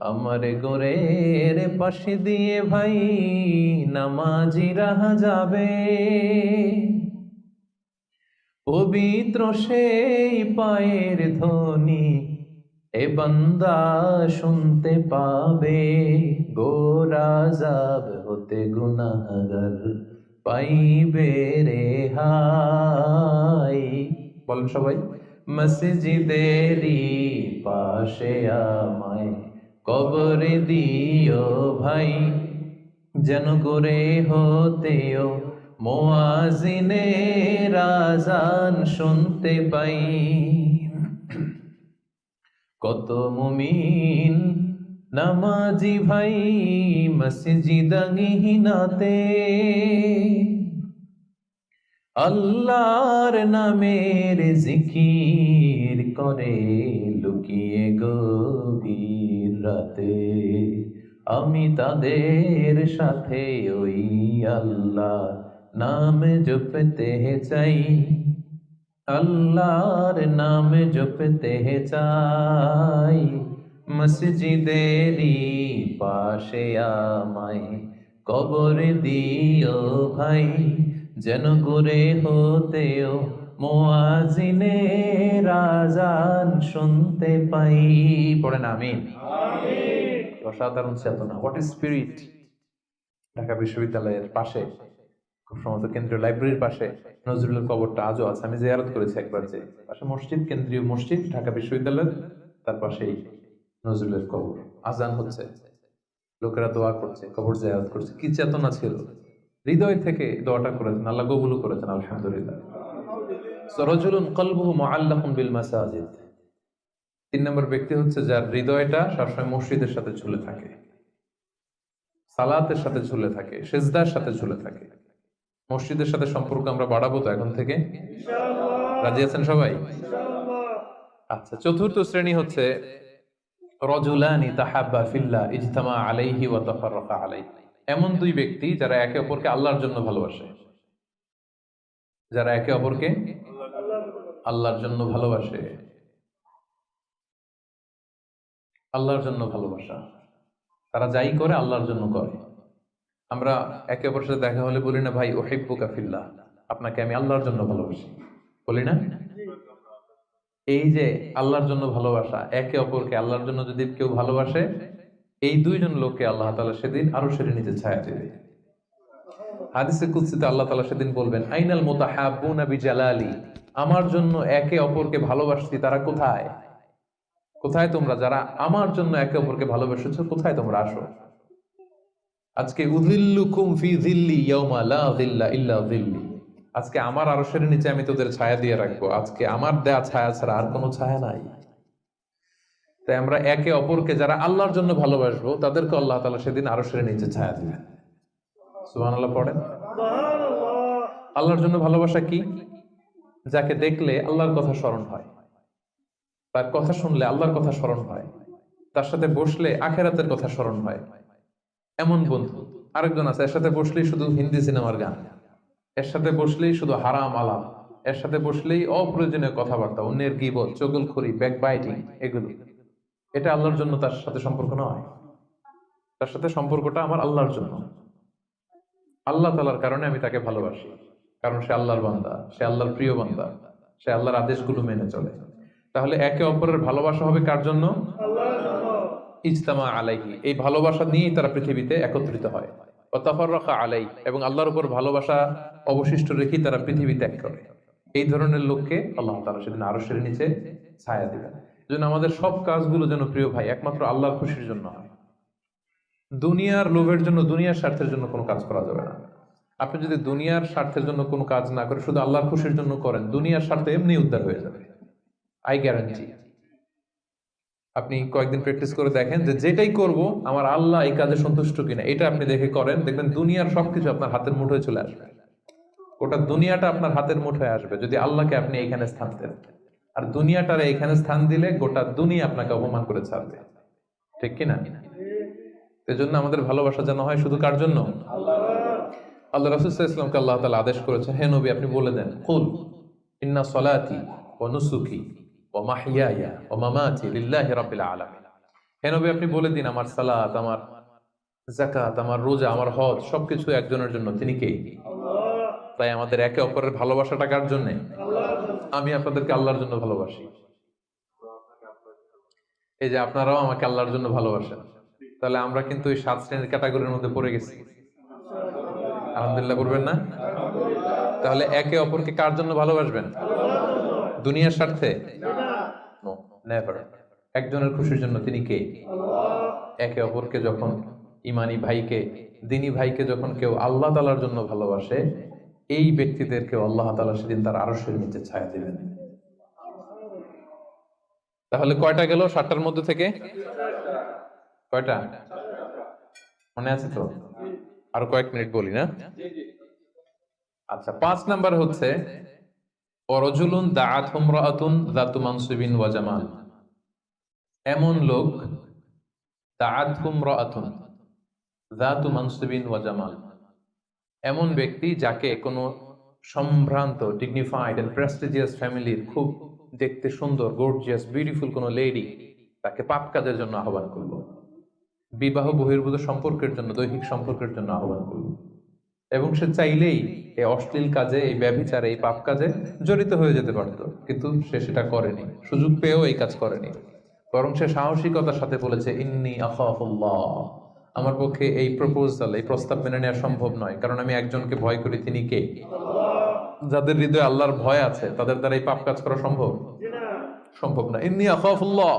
Speaker 1: আমার গোরের পাশে দিয়ে ভাই নামাজিরা যাবে, পবিত্র সেই পায়ের ধ্বনি এ বান্দা শুনতে পাবে। গোরাজাব হতে গুনাহগার পাইবে রেহাই। বলেন সবাই, মসজিদেরই পাশে আমায় কবর দিও ভাই, যেন করে হতেও মুয়াজ্জিনের আজান শুনতে পাই। কত মুমিন নামাজি ভাই মসজিদাঙ্গিনাতে আল্লাহর নামের জিকির করে লুকিয়ে গভীর রাতে। আমি তাদের সাথে ওই আল্লাহ নাম জপতে চাই, আল্লাহর নাম জপতে চাই। মসজিদেরই পাশে আমায় কবর দিও ভাই, যেন করে হতেও মুয়াজ্জিনের আজান শুনতে পাই। পড়েন আমিন। অসাধারণ চেতনা, হোয়াট ইজ স্পিরিট। ঢাকা বিশ্ববিদ্যালয়ের পাশে, খুব সম্ভবত কেন্দ্রীয় লাইব্রেরির পাশে নজরুলের কবরটা আজও আছে। আমি জিয়ারত করেছি একবার, যে পাশে মসজিদ, কেন্দ্রীয় মসজিদ ঢাকা বিশ্ববিদ্যালয়ের, তার পাশেই নজরুলের কবর। আজান হচ্ছে, লোকেরা দোয়া করছে, কবর জিয়ারত করছে। কি চেতনা ছিল, হৃদয় থেকে দোয়াটা করেছেন, আল্লাহ কবুল করেছেন, আলহামদুলিল্লাহ। রাজুলুন কলবুহু মুআল্লাকুন বিল মাসাজিদ। 3 নম্বর ব্যক্তি হচ্ছে যার হৃদয়টা সবসময় মসজিদের সাথে ঝুলে থাকে, সালাতের সাথে ঝুলে থাকে, সিজদার সাথে ঝুলে থাকে। মসজিদের সাথে সম্পর্ক আমরা বাড়াবো তো এখন থেকে, ইনশাআল্লাহ। রাজি আছেন সবাই? ইনশাআল্লাহ। আচ্ছা, চতুর্থ শ্রেণী হচ্ছে রাজুলানি তাহাব্বা ফিল্লাহ ইজতামা আলাইহি ওয়া তাফাররাকা আলাইহি। এমন 2 ব্যক্তি যারা একে অপরকে আল্লাহর জন্য ভালোবাসে, যারা একে অপরকে আল্লাহর জন্য ভালোবাসে। আল্লাহর জন্য ভালোবাসা, তারা যাই করে আল্লাহর জন্য করে। আমরা একে অপরের সাথে দেখা হলে বলি না, ভাই উহিব্বুকা ফিল্লাহ, আপনাকে আমি আল্লাহর জন্য ভালোবাসি, বলি না? এই যে আল্লাহর জন্য ভালোবাসা, একে অপরকে আল্লাহর জন্য যদি কেউ ভালোবাসে, এই 2 জন লোককে আল্লাহ তাআলা সেদিন আরশের নিচে ছায়া দেবে। হাদিসে কুদসিতে আল্লাহ তাআলা সেদিন বলবেন, আইনাল মুতাহাব্বুনা বিজালালি, আমার জন্য একে অপরকে ভালোবাসছি তারা কোথায়? কোথায় তোমরা যারা আমার জন্য একে অপরকে ভালোবেসেছো, কোথায় তোমরা? আসো। আজকে উযিল্লুকুম ফি যিল্লি ইয়াওমা লা যিল্লা ইল্লা যিল্লি, আজকে আমার আরশের নিচে আমি তোদের ছায়া দিয়ে রাখবো। আজকে আমার দেয়া ছায়া ছাড়া আর কোনো ছায়া নাই। তাই আমরা একে অপরকে যারা আল্লাহর জন্য ভালোবাসবো, তাদেরকে আল্লাহ তাআলা সেদিন আরশের নিচে ছায়া দিবেন। সুবহানাল্লাহ পড়েন। আল্লাহর জন্য ভালোবাসা কি? যাকে দেখলে আল্লাহর কথা স্মরণ হয়, তার কথা শুনলে আল্লাহর কথা স্মরণ হয়, তার সাথে বসলে আখিরাতের কথা স্মরণ হয়। এমন বন্ধু আরেকজন আছে, এর সাথে বসলেই শুধু হিন্দি সিনেমার গান, এর সাথে বসলেই শুধু হারাম আলাপ, এর সাথে বসলেই অপ্রয়োজনীয় কথাবার্তা, অন্যের গীবত, চগলখড়ি, ব্যাকবাইটিং, এগুলো। এটা আল্লাহর জন্য তার সাথে সম্পর্ক নয়। তার সাথে সম্পর্কটা আমার আল্লাহর জন্য, আল্লাহ তাআলার কারণে আমি তাকে ভালোবাসি, কারণ সে আল্লাহর বান্দা, সে আল্লাহর প্রিয় বান্দা, সে আল্লাহর আদেশগুলো মেনে চলে। তাহলে একে অপরের ভালোবাসা হবে কার জন্য? আল্লাহর জন্য। ইজতামা আলাইহি, এই ভালোবাসা নিয়েই তারা পৃথিবীতে একত্রিত হয়। ওয়া তাফাররাকা আলাইহি, এবং আল্লাহর উপর ভালোবাসা অবশিষ্ট রেখে তারা পৃথিবী ত্যাগ করে। এই ধরনের লোককে আল্লাহ তাআলা সেদিন আরশের নিচে ছায়া দিবেন। এজন্য আমাদের সব কাজগুলো যেন প্রিয় ভাই একমাত্র আল্লাহর খুশির জন্য হয়। দুনিয়ার লোভের জন্য, দুনিয়ার স্বার্থের জন্য কোনো কাজ করা যাবে না। আপনি যদি দুনিয়ার স্বার্থের জন্য কোনো কাজ না করে শুধু আল্লাহর খুশির জন্য করেন, দুনিয়ার স্বার্থে এমনি উদ্ধার হয়ে যাবে, আই গ্যারান্টি। আপনি কয়েকদিন প্র্যাকটিস করে দেখেন যে যেটাই করব আমার আল্লাহ এই কাজে সন্তুষ্ট কিনা, এটা আপনি দেখে করেন, দেখবেন দুনিয়ার সবকিছু আপনার হাতের মুঠোয় চলে আসবে। গোটা দুনিয়াটা আপনার হাতের মুঠোয় আসবে যদি আল্লাহকে আপনি এইখানে স্থান দেন। আর দুনিয়াটারে এইখানে স্থান দিলে গোটা দুনিয়া আপনাকে অপমান করে ছাড়বে, ঠিক কিনা? এজন্য আমাদের ভালোবাসা যেন হয় শুধু কার জন্য? আল্লাহ রাসূল সাল্লাল্লাহু আলাইহি ওয়াসাল্লামকে আল্লাহ তাআলা আদেশ করেছেন, হে নবী আপনি বলে দেন, কুল ইন্না সলাতি ওয়া নুসুকি ওয়া মাহইয়ায়া ওয়া মামাতি লিল্লাহি রাব্বিল আলামিন। হে নবী আপনি বলে দিন আমার সালাত, আমার যাকাত, আমার রোজা, আমার হজ সবকিছু একজনের জন্য, তিনি কে? তাই আমাদের একে অপরের ভালোবাসাটা কার জন্য? আমি আপনাদেরকে আল্লাহর জন্য ভালোবাসি, এই যে আপনারাও আমাকে আল্লাহর জন্য ভালোবাসেন। তাহলে আমরা কিন্তু এই 7 শ্রেণীর ক্যাটাগরির মধ্যে পড়ে গেছি। আলহামদুলিল্লাহ করবেন না? তাহলে একে অপরকে কার জন্য ভালোবাসবেন? দুনিয়ার স্বার্থে? No, never. একজনের খুশির জন্য, তিনি কে? একে অপরকে যখন ইমানি ভাইকে, দিনী ভাইকে যখন কেউ আল্লাহ তাআলার জন্য ভালোবাসে, এই ব্যক্তিদেরকে আল্লাহ তাআলা সেদিন তার আরশের নিচে ছায়া দিবেন। তাহলে কয়টা গেল 7টার মধ্যে থেকে? কয়টা মনে আছে তো? আরো কয়েক মিনিট বলি না? আচ্ছা, 5 নাম্বার হচ্ছে ওয়ারাজুলুন দাআত ইমরাআতুন যাতু মানসিবিন ওয়া জামাল। এমন লোক, দাআত ইমরাআতুন যাতু মানসিবিন ওয়া জামাল, এমন ব্যক্তি যাকে কোনো সম্ভ্রান্ত, ডিগনিফাইড এন্ড প্রেস্টিজিয়াস ফ্যামিলির খুব দেখতে সুন্দর, গর্জিয়াস, বিউটিফুল কোনো লেডি তাকে পাপ কাজের জন্য আহ্বান করলো, বিবাহ বহির্ভূত সম্পর্কের জন্য, দৈহিক সম্পর্কের জন্য আহ্বান করলো, এবং সে চাইলেই এই অশ্লীল কাজে, এই ব্যভিচারে, এই পাপ কাজে জড়িত হয়ে যেতে পারত, কিন্তু সে সেটা করেনি, সুযোগ পেয়েও এই কাজ করেনি, বরং সে সাহসিকতার সাথে বলেছে ইন্নী আখাফুল্লাহ, আমার পক্ষে এই প্রপোজাল, এই প্রস্তাব মেনে নেওয়া সম্ভব নয়, কারণ আমি একজনকে ভয় করি, তিনি কে? যাদের হৃদয়ে আল্লাহর ভয় আছে তাদের দ্বারা এই পাপ কাজ করা সম্ভব? সম্ভব না। ইন্নী আখাফুল্লাহ,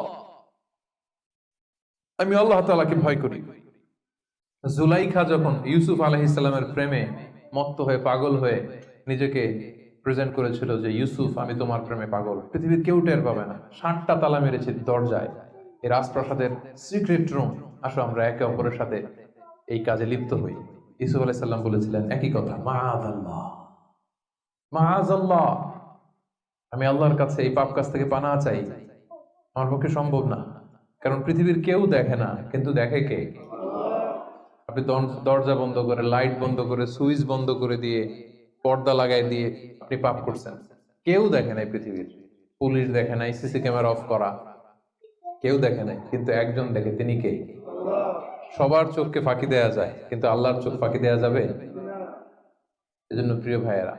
Speaker 1: আমি আল্লাহ তাআলাকে ভয় করি। জুলাইখা যখন ইউসুফ আলাইহিস সালামের প্রেমে মত্ত হয়ে, পাগল হয়ে নিজেকে প্রেজেন্ট করেছিল যে ইউসুফ আমি তোমার প্রেমে পাগল, পৃথিবীর কেউ টের পাবে না, 7টা তালা মেরেছে দরজায়, এই রাজপ্রাসাদের সিক্রেট রুম, আসো আমরা একে অপরের সাথে এই কাজে লিপ্ত হই। ইউসুফ আলাইহিস সালাম বলেছিলেন একই কথা, মাআযাল্লাহ, মাআযাল্লাহ, আমি আল্লাহর কাছে এই পাপ কাজ থেকে পানাহ চাই, আমার পক্ষে সম্ভব না, কারণ পৃথিবীর কেউ দেখে না, কিন্তু দেখে কে? আপনি দরজা বন্ধ করে, লাইট বন্ধ করে, সুইচ বন্ধ করে দিয়ে, পর্দা লাগাই দিয়ে আপনি পাপ করছেন, কেউ দেখে নাই পৃথিবীর, পুলিশ দেখে নাই, সিসি ক্যামেরা অফ করা, কেউ দেখে নাই, কিন্তু একজন দেখে, তিনি কে? সবার চোখকে ফাঁকি দেয়া যায়, কিন্তু আল্লাহর চোখ ফাঁকি দেয়া যাবে? এজন্য প্রিয় ভাইয়েরা,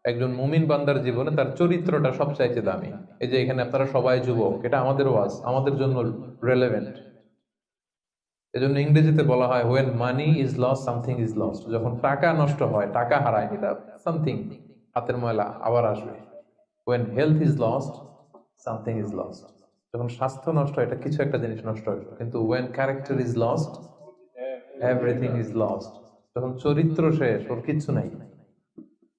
Speaker 1: একজন মুমিন বান্দার জীবনে তার চরিত্রটা সবচাইতে দামি। এই যে এখানে আপনারা সবাই যুবক, এটা আমাদের ওয়াজ, আমাদের জন্য রেলেভেন্ট। এজন্য ইংরেজিতে বলা হয় when money is lost something is lost, যখন টাকা নষ্ট হয়, টাকা হারায়, এটা সামথিং, হাতের ময়লা আবার আসবে। when health is lost something is lost, যখন স্বাস্থ্য নষ্ট হয়, এটা কিছু একটা জিনিস নষ্ট হয়, কিন্তু when character is lost everything is lost, যখন চরিত্র শেষ, ওর কিচ্ছু নাই,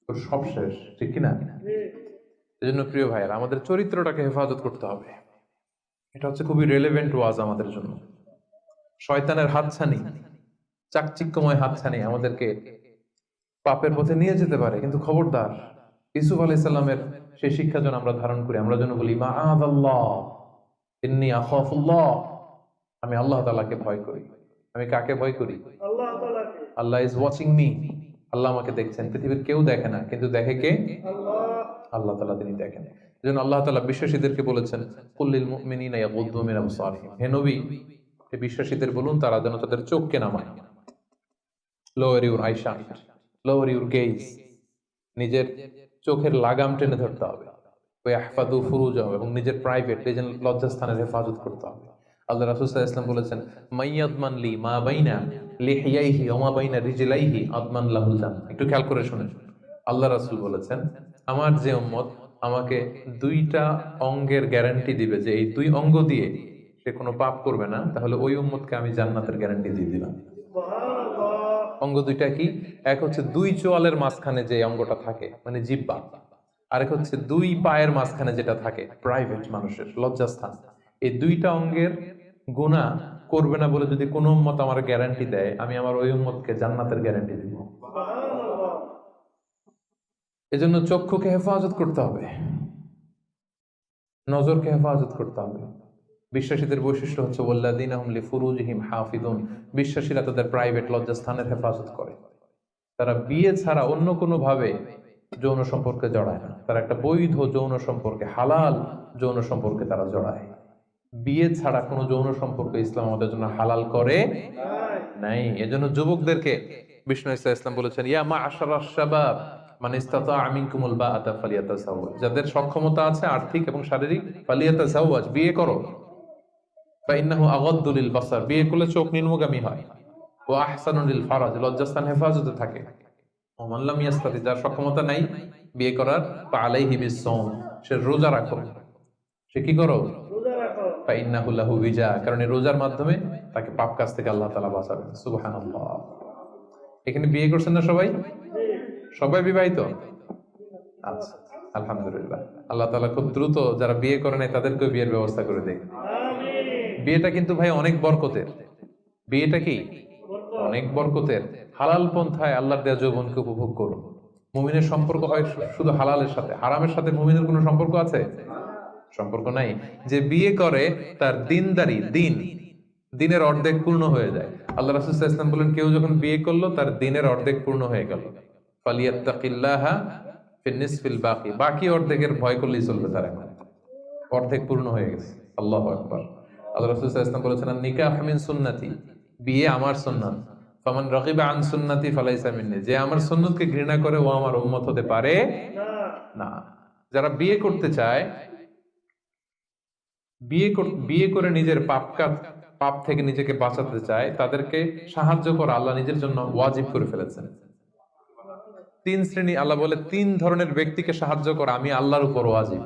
Speaker 1: ওর সব শেষ, ঠিক কিনা? এজন্য প্রিয় ভাইয়েরা, আমাদের চরিত্রটাকে হেফাজত করতে হবে। এটা হচ্ছে খুবই রেলেভেন্ট ওয়াজ আমাদের জন্য। শয়তানের হাতছানি, চাকচিক্যময় হাতছানি আমাদেরকে পাপের পথে নিয়ে যেতে পারে, কিন্তু খবরদার, ইউসুফ আলাইহিস সালামের সেই শিক্ষা যেন আমরা ধারণ করি, আমরা যেন বলি মাআযাল্লাহ, ইন্নী আখাফুল্লাহ, আমি আল্লাহ তাআলাকে ভয় করি। আমি কাকে ভয় করি? আল্লাহ তাআলাকে। আল্লাহ ইজ ওয়াচিং মি, আল্লাহ আমাকে দেখছেন, পৃথিবীর কেউ দেখে না, কিন্তু দেখে কে? আল্লাহ তাআলা, তিনি দেখেন। এজন্য আল্লাহ তাআলা বিশ্বাসীদেরকে বলেছেন কুল লিল মুমিনিনা ইয়াগুদ্দু মিন আবসারিহিম, হে নবী এই বিশ্বাসীদের বলুন তারা যেন তাদের চোখকে নামায়, lower your eyesight, lower your gauge, নিজের চোখের লাগাম টেনে ধরতে হবে, ওয়াহফাযু ফুরুজাহুম, এবং নিজের প্রাইভেট, নিজের লজ্জাস্থানের হেফাজত করতে হবে। আল্লাহ রাসূল সাল্লাল্লাহু আলাইহি ওয়াসাল্লাম বলেছেন মাইয়াদমান লি মা বাইনা লিহিয়াইহি ওয়া মা বাইনা রিজলাইহি আদমান লাহুল জান্নাহ। একটু খেয়াল করে শুনেন, আল্লাহ রাসূল বলেছেন আমার যে উম্মত আমাকে 2টা অঙ্গের গ্যারান্টি দিবে যে এই 2 অঙ্গ দিয়ে সে কোনো পাপ করবে না, তাহলে ওই উম্মতকে আমি জান্নাতের গ্যারান্টি দিয়ে দিলাম। অঙ্গ 2টা কি? এক হচ্ছে 2 চোয়ালের মাঝখানে যে অঙ্গটা থাকে, মানে জিহ্বা, আরেক হচ্ছে 2 পায়ের মাঝখানে যেটা থাকে, প্রাইভেট, মানুষের লজ্জাস্থান। এই 2টা অঙ্গের গুনাহ করবে না বলে যদি কোনো উম্মত আমার গ্যারান্টি দেয়, আমি আমার ওই উম্মতকে জান্নাতের গ্যারান্টি দিব। এজন্য চক্ষুকে হেফাজত করতে হবে, নজরকে হেফাজত করতে হবে। বিশ্বাসীদের বৈশিষ্ট্য হচ্ছে ওয়াল্লাযীনা হুম লিফুরুজিহিম হাফিজুন, বিশ্বাসীরা তাদের প্রাইভেট লজ্জাস্থানের হেফাজত করে। তারা বিয়ে ছাড়া অন্য কোনো ভাবে যৌন সম্পর্কে জড়ায় না। তারা একটা বৈধ যৌন সম্পর্কে, হালাল যৌন সম্পর্কে তারা জড়ায়। বিয়ে ছাড়া কোনো যৌন সম্পর্ক ইসলাম আমাদের জন্য হালাল করে নাই। এজন্য যুবকদেরকে বিষ্ণু ইসলাম বলেছেন, ইয়া মা'আশারাশ শাবাব মান ইসতাতাআ মিনকুমুল বাআতা ফালিয়াতাযাওয়াজ, যাদের সক্ষমতা আছে আর্থিক এবং শারীরিক, ফালিয়াতাযাওয়াজ, বিয়ে করো। ফাইন্নাহু আগাদ্দু লিল বাসার, বিয়ে করলে চোখ নিম্নগামী হয়। ওয়া আহসানু লিল ফারাজ, লজ্জাস্থান হেফাজতে থাকে। ওয়া মান লাম ইয়াস্তাতি, যার সক্ষমতা নাই বিয়ে করার, ফাআলাইহি বিসসাওম, সে রোজা রাখো। সে কি করো? রোজা রাখো। ফাইন্নাহু লাহু বিজা, কারণ এই রোজার মাধ্যমে তাকে পাপ কাজ থেকে আল্লাহ তাআলা বাঁচাবেন। সুবহানাল্লাহ। এখানে বিয়ে করছেন না সবাই? সবাই বিবাহিত? আচ্ছা, আলহামদুলিল্লাহ। আল্লাহ তাআলা খুব দ্রুত যারা বিয়ে করে নাই তাদেরকেও বিয়ের ব্যবস্থা করে দেয়। বিয়েটা কিন্তু ভাই অনেক বরকতের। বিয়েটা কি অনেক বরকতের। হালাল পন্থায় আল্লাহর দেয়া যৌবনকে উপভোগ করুন। মুমিনের সম্পর্ক হয় শুধু হালালের সাথে, হারামের সাথে মুমিনের কোনো সম্পর্ক আছে? সম্পর্ক নাই। যে বিয়ে করে তার দিনের অর্ধেক পূর্ণ হয়ে যায়। আল্লাহ রাসূল সাল্লাল্লাহু আলাইহি ওয়াসাল্লাম বলেন, কেউ যখন বিয়ে করলো তার দিনের অর্ধেক পূর্ণ হয়ে গেল। ফালিয়াত্তাকিল্লাহা ফিন নিসফিল বাকি, বাকি অর্ধেকের ভয় করলেই চলবে, তার এখন অর্ধেক পূর্ণ হয়ে গেছে। আল্লাহু আকবার। আল্লাহ রাসূল সাল্লাল্লাহু আলাইহি ওয়াসাল্লাম বলেছেন, নিকাহু মিন সুন্নতি, বিয়ে আমার সুন্নাত। ফামান রাগিবা আন সুন্নতি ফালাইসা মিন্নি, যে আমার সুন্নতকে ঘৃণা করে ও আমার উম্মত হতে পারে না। যারা বিয়ে করতে চায়, বিয়ে করে নিজের পাপ থেকে নিজেকে বাঁচাতে চায়, তাদেরকে সাহায্য করা আল্লাহ নিজের জন্য ওয়াজিব করে ফেলেছেন। তিন শ্রেণী, আল্লাহ বলে 3 ধরনের ব্যক্তিকে সাহায্য করা আমি আল্লাহর উপর ওয়াজিব।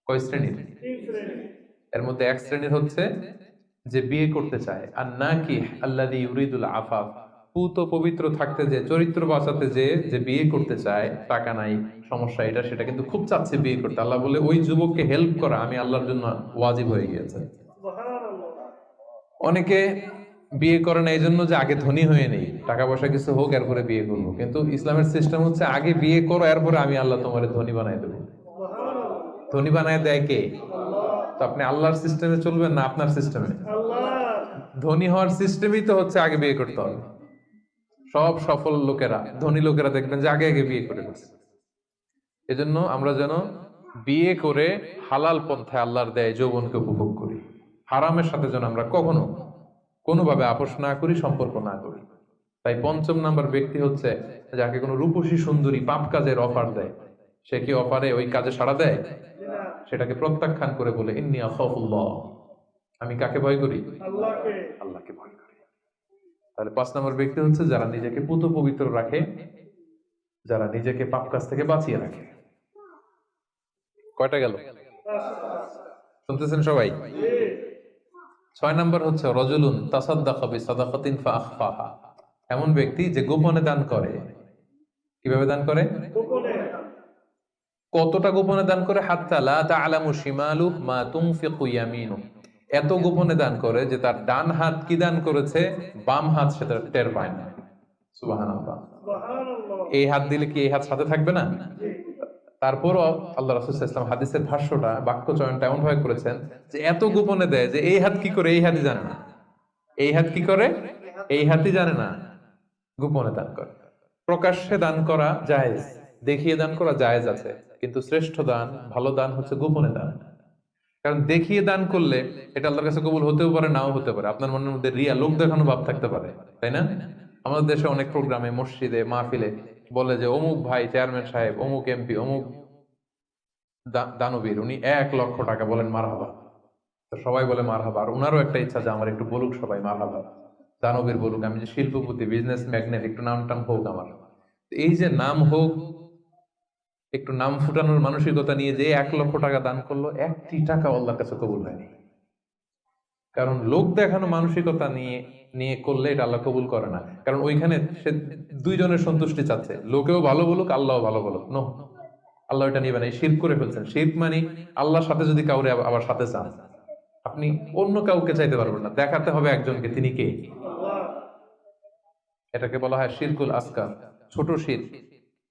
Speaker 1: কয় শ্রেণীর? এর মধ্যে এক শ্রেণীর হচ্ছে যে বিয়ে করতে চায়, আর নাকি আল্লাযী ইউরিদুল আফাফ, পুত পবিত্র থাকতে যে, চরিত্র বাঁচাতে যে বিয়ে করতে চায়, টাকা নাই, সমস্যা এটা সেটা, কিন্তু খুব চাচ্ছে বিয়ে করতে। আল্লাহ বলে ওই যুবককে হেল্প করা আমি আল্লাহর জন্য ওয়াজিব হয়ে গিয়েছে। অনেকে বিয়ে করে না এই জন্য যে আগে ধনী হয়ে নেই, টাকা পয়সা কিছু হোক এরপরে বিয়ে করবো, কিন্তু ইসলামের সিস্টেম হচ্ছে আগে বিয়ে করো, এরপরে আমি আল্লাহ তোমার ধনী বানাই দেবো। ধনী বানায় দেয় কে? তো আপনি আল্লাহর সিস্টেমে চলবেন না আপনার সিস্টেমে? ধনী হওয়ার সিস্টেমই তো হচ্ছে আগে বিয়ে করতে হবে। সব সফল লোকেরা, ধনী লোকেরা দেখবেন যে আগে বিয়ে করে ফেলছে। এজন্য আমরা যেন বিয়ে করে হালাল পন্থায় আল্লাহর দেয় যৌবনকে উপভোগ করি। হারামের সাথে যেন আমরা কখনো কোনোভাবে আপোষ না করি, সম্পর্ক না করি। তাই 5ম নাম্বার ব্যক্তি হচ্ছে যাকে কোনো রূপসী সুন্দরী পাপ কাজের অফার দেয়, সে কি অফারে ওই কাজে সাড়া দেয়? সেটাকে প্রত্যাখ্যান করে বলে, ইন্নী আখাফুল্লাহ, আমি কাকে ভয় করি? আল্লাহকে ভয় করি। তাহলে 5 নম্বর ব্যক্তি হচ্ছে যারা নিজেকে পুত পবিত্র রাখে, যারা নিজেকে পাপ কাজ থেকে বাঁচিয়ে রাখে। কয়টা গেল? শুনতেছেন সবাই? 6 নম্বর হচ্ছে রাজুলুন তাসাদ্দাকা বিসাদাকাতিন ফাআখফাহা, এমন ব্যক্তি যে গোপনে দান করে। কিভাবে দান করে? কতটা গোপনে দান করে? হাত্তা লা তা'লামু শিমালু মা তুনফিকু ইয়ামিনু, এত গোপনে দান করে যে তার ডান হাত কি দান করেছে বাম হাত সেটা টের পায় না। সুবহানাল্লাহ। এই হাত দিলে কি এই হাত সাথে থাকবে না? তারপরও আল্লাহ রাসূল সাল্লাল্লাহু আলাইহি ওয়াসাল্লাম হাদিসের ভাষ্যটা, বাক্য চয়নটা এমন ভাবে করেছেন যে এত গোপনে দেয় যে এই হাত কি করে এই হাতই জানে না, এই হাত কি করে এই হাতই জানে না, গোপনে দান করে। প্রকাশ্যে দান করা জায়েজ, দেখিয়ে দান করা জায়েজ আছে, কিন্তু শ্রেষ্ঠ দান, ভালো দান হচ্ছে গোপনে দান। কারণ দেখিয়ে দান করলে এটা আল্লাহর কাছে কবুল হতেও পারে, নাও হতে পারে। আপনার মনের মধ্যে রিয়া, লোক দেখানো ভাব থাকতে পারে, তাই না? আমাদের দেশে অনেক প্রোগ্রামে, মসজিদে, মাহফিলে বলে যে অমুক ভাই চেয়ারম্যান সাহেব, অমুক এমপি, অমুক দানবীর, উনি 1 লক্ষ টাকা, বলেন মারহাবা। তো সবাই বলে মারহাবা, আর উনারও একটা ইচ্ছা যে আমার একটু বলুক সবাই মারহাবা, দানবীর বলুক, আমি যে শিল্পপতি, বিজনেস ম্যাগনেট, একটু নাম টাম হোক আমার। এই যে নাম হোক, একটু নাম ফুটানোর মানসিকতা নিয়ে যে 1 লক্ষ টাকা দান করলো, 1টি টাকা আল্লাহর কাছে কবুল হয়নি। কারণ লোক দেখানো মানসিকতা নিয়ে করলে এটা আল্লাহ কবুল করে না। কারণ ওইখানে সে 2 জনের সন্তুষ্টি চাচ্ছে, লোকেও ভালো বলুক, আল্লাহও ভালো বলুক। নো, আল্লাহ এটা নিবে না, শিরক করে ফেলছেন। শিরক মানে আল্লাহর সাথে যদি কাউরে আবার সাথে চান, আপনি অন্য কাউকে চাইতে পারবেন না, দেখাতে হবে একজনকে, তিনি কে? এটাকে বলা হয় শিরকুল আসগার, ছোট শিরক।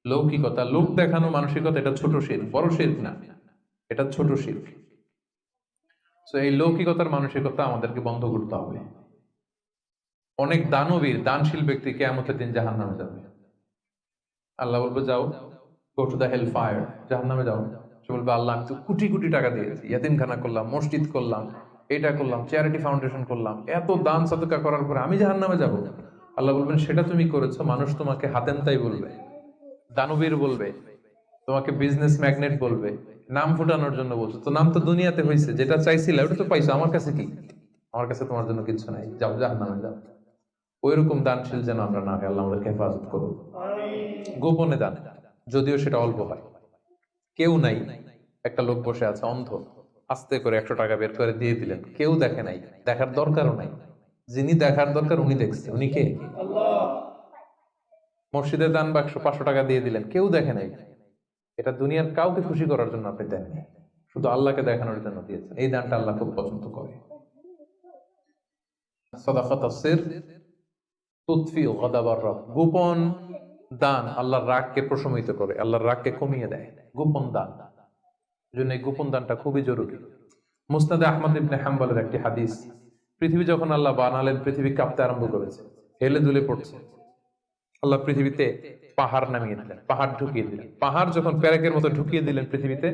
Speaker 1: লৌকিকতা, লোক দেখানো মানসিকতা, এটা ছোট শিরক, বড় শিরক না, এটা ছোট শিরক। তো এই লৌকিকতার মানসিকতা আমাদেরকে বন্ধ করতে হবে। অনেক দানবীর দানশীল ব্যক্তি কিয়ামতের দিন জাহান্নামে যাবে। আল্লাহ বলবে যাও, go to the hell fire, জাহান্নামে যাও। সে বলবে আল্লাহ আমি তো কোটি কোটি টাকা দিয়েছি, ইয়াতিমখানা করলাম, মসজিদ করলাম, এটা করলাম, চ্যারিটি ফাউন্ডেশন করলাম, এত দান সাদকা করার পরে আমি জাহান্নামে যাব? আল্লাহ বলবেন সেটা তুমি করেছো, মানুষ তোমাকে হাতেনতাই বলবে, দানবীর বলবে, তোমাকে বিজনেস ম্যাগনেট বলবে, নাম ফুটানোর জন্য বলছো। তো নাম তো দুনিয়াতে হয়েছে, যেটা চাইছিলে ওটা তো পাইছো, আমার কাছে কি? আমার কাছে তোমার জন্য কিছু নাই, যাও জাহান্নামে যাও। ওইরকম দানশীল যেন আমরা না হয়, আল্লাহ আমাদেরকে হেফাজত করুন। গোপনে দান, যদিও সেটা অল্প হয়। কেউ নাই, একটা লোক বসে আছে অন্ধ, আস্তে করে 100 টাকা বের করে দিয়ে দিলেন, কেউ দেখে নাই, দেখার দরকারও নাই। যিনি দেখার দরকার উনি দেখছে, উনি কে? মসজিদের দান বাক্স 500 টাকা দিয়ে দিলেন, কেউ দেখে নাই। এটা দুনিয়ার কাউকে খুশি করার জন্য আপনি দেন, শুধু আল্লাহকে দেখানোর জন্য দিয়েছেন। এই দানটা আল্লাহ খুব পছন্দ করে। সাদাকাতুস সির তুতফিউ গাদাবার রব, গোপন দান আল্লাহর রাগকে প্রশমিত করে, আল্লাহর রাগকে কমিয়ে দেয়। গোপন দান, জন্য এই গোপন দানটা খুবই জরুরি। মুসনাদে আহমদ ইবনে হাম্বলের একটি হাদিস, পৃথিবী যখন আল্লাহ বানালেন, পৃথিবী কাঁপতে আরম্ভ করেছে, হেলে দুলে পড়ছে। আল্লাহ পৃথিবীতে পাহাড় নামিয়ে দিলেন, পাহাড় ঢুকিয়ে দিলেন। পাহাড় যখন প্যারেকের মতো ঢুকিয়ে দিলেন পৃথিবীতে,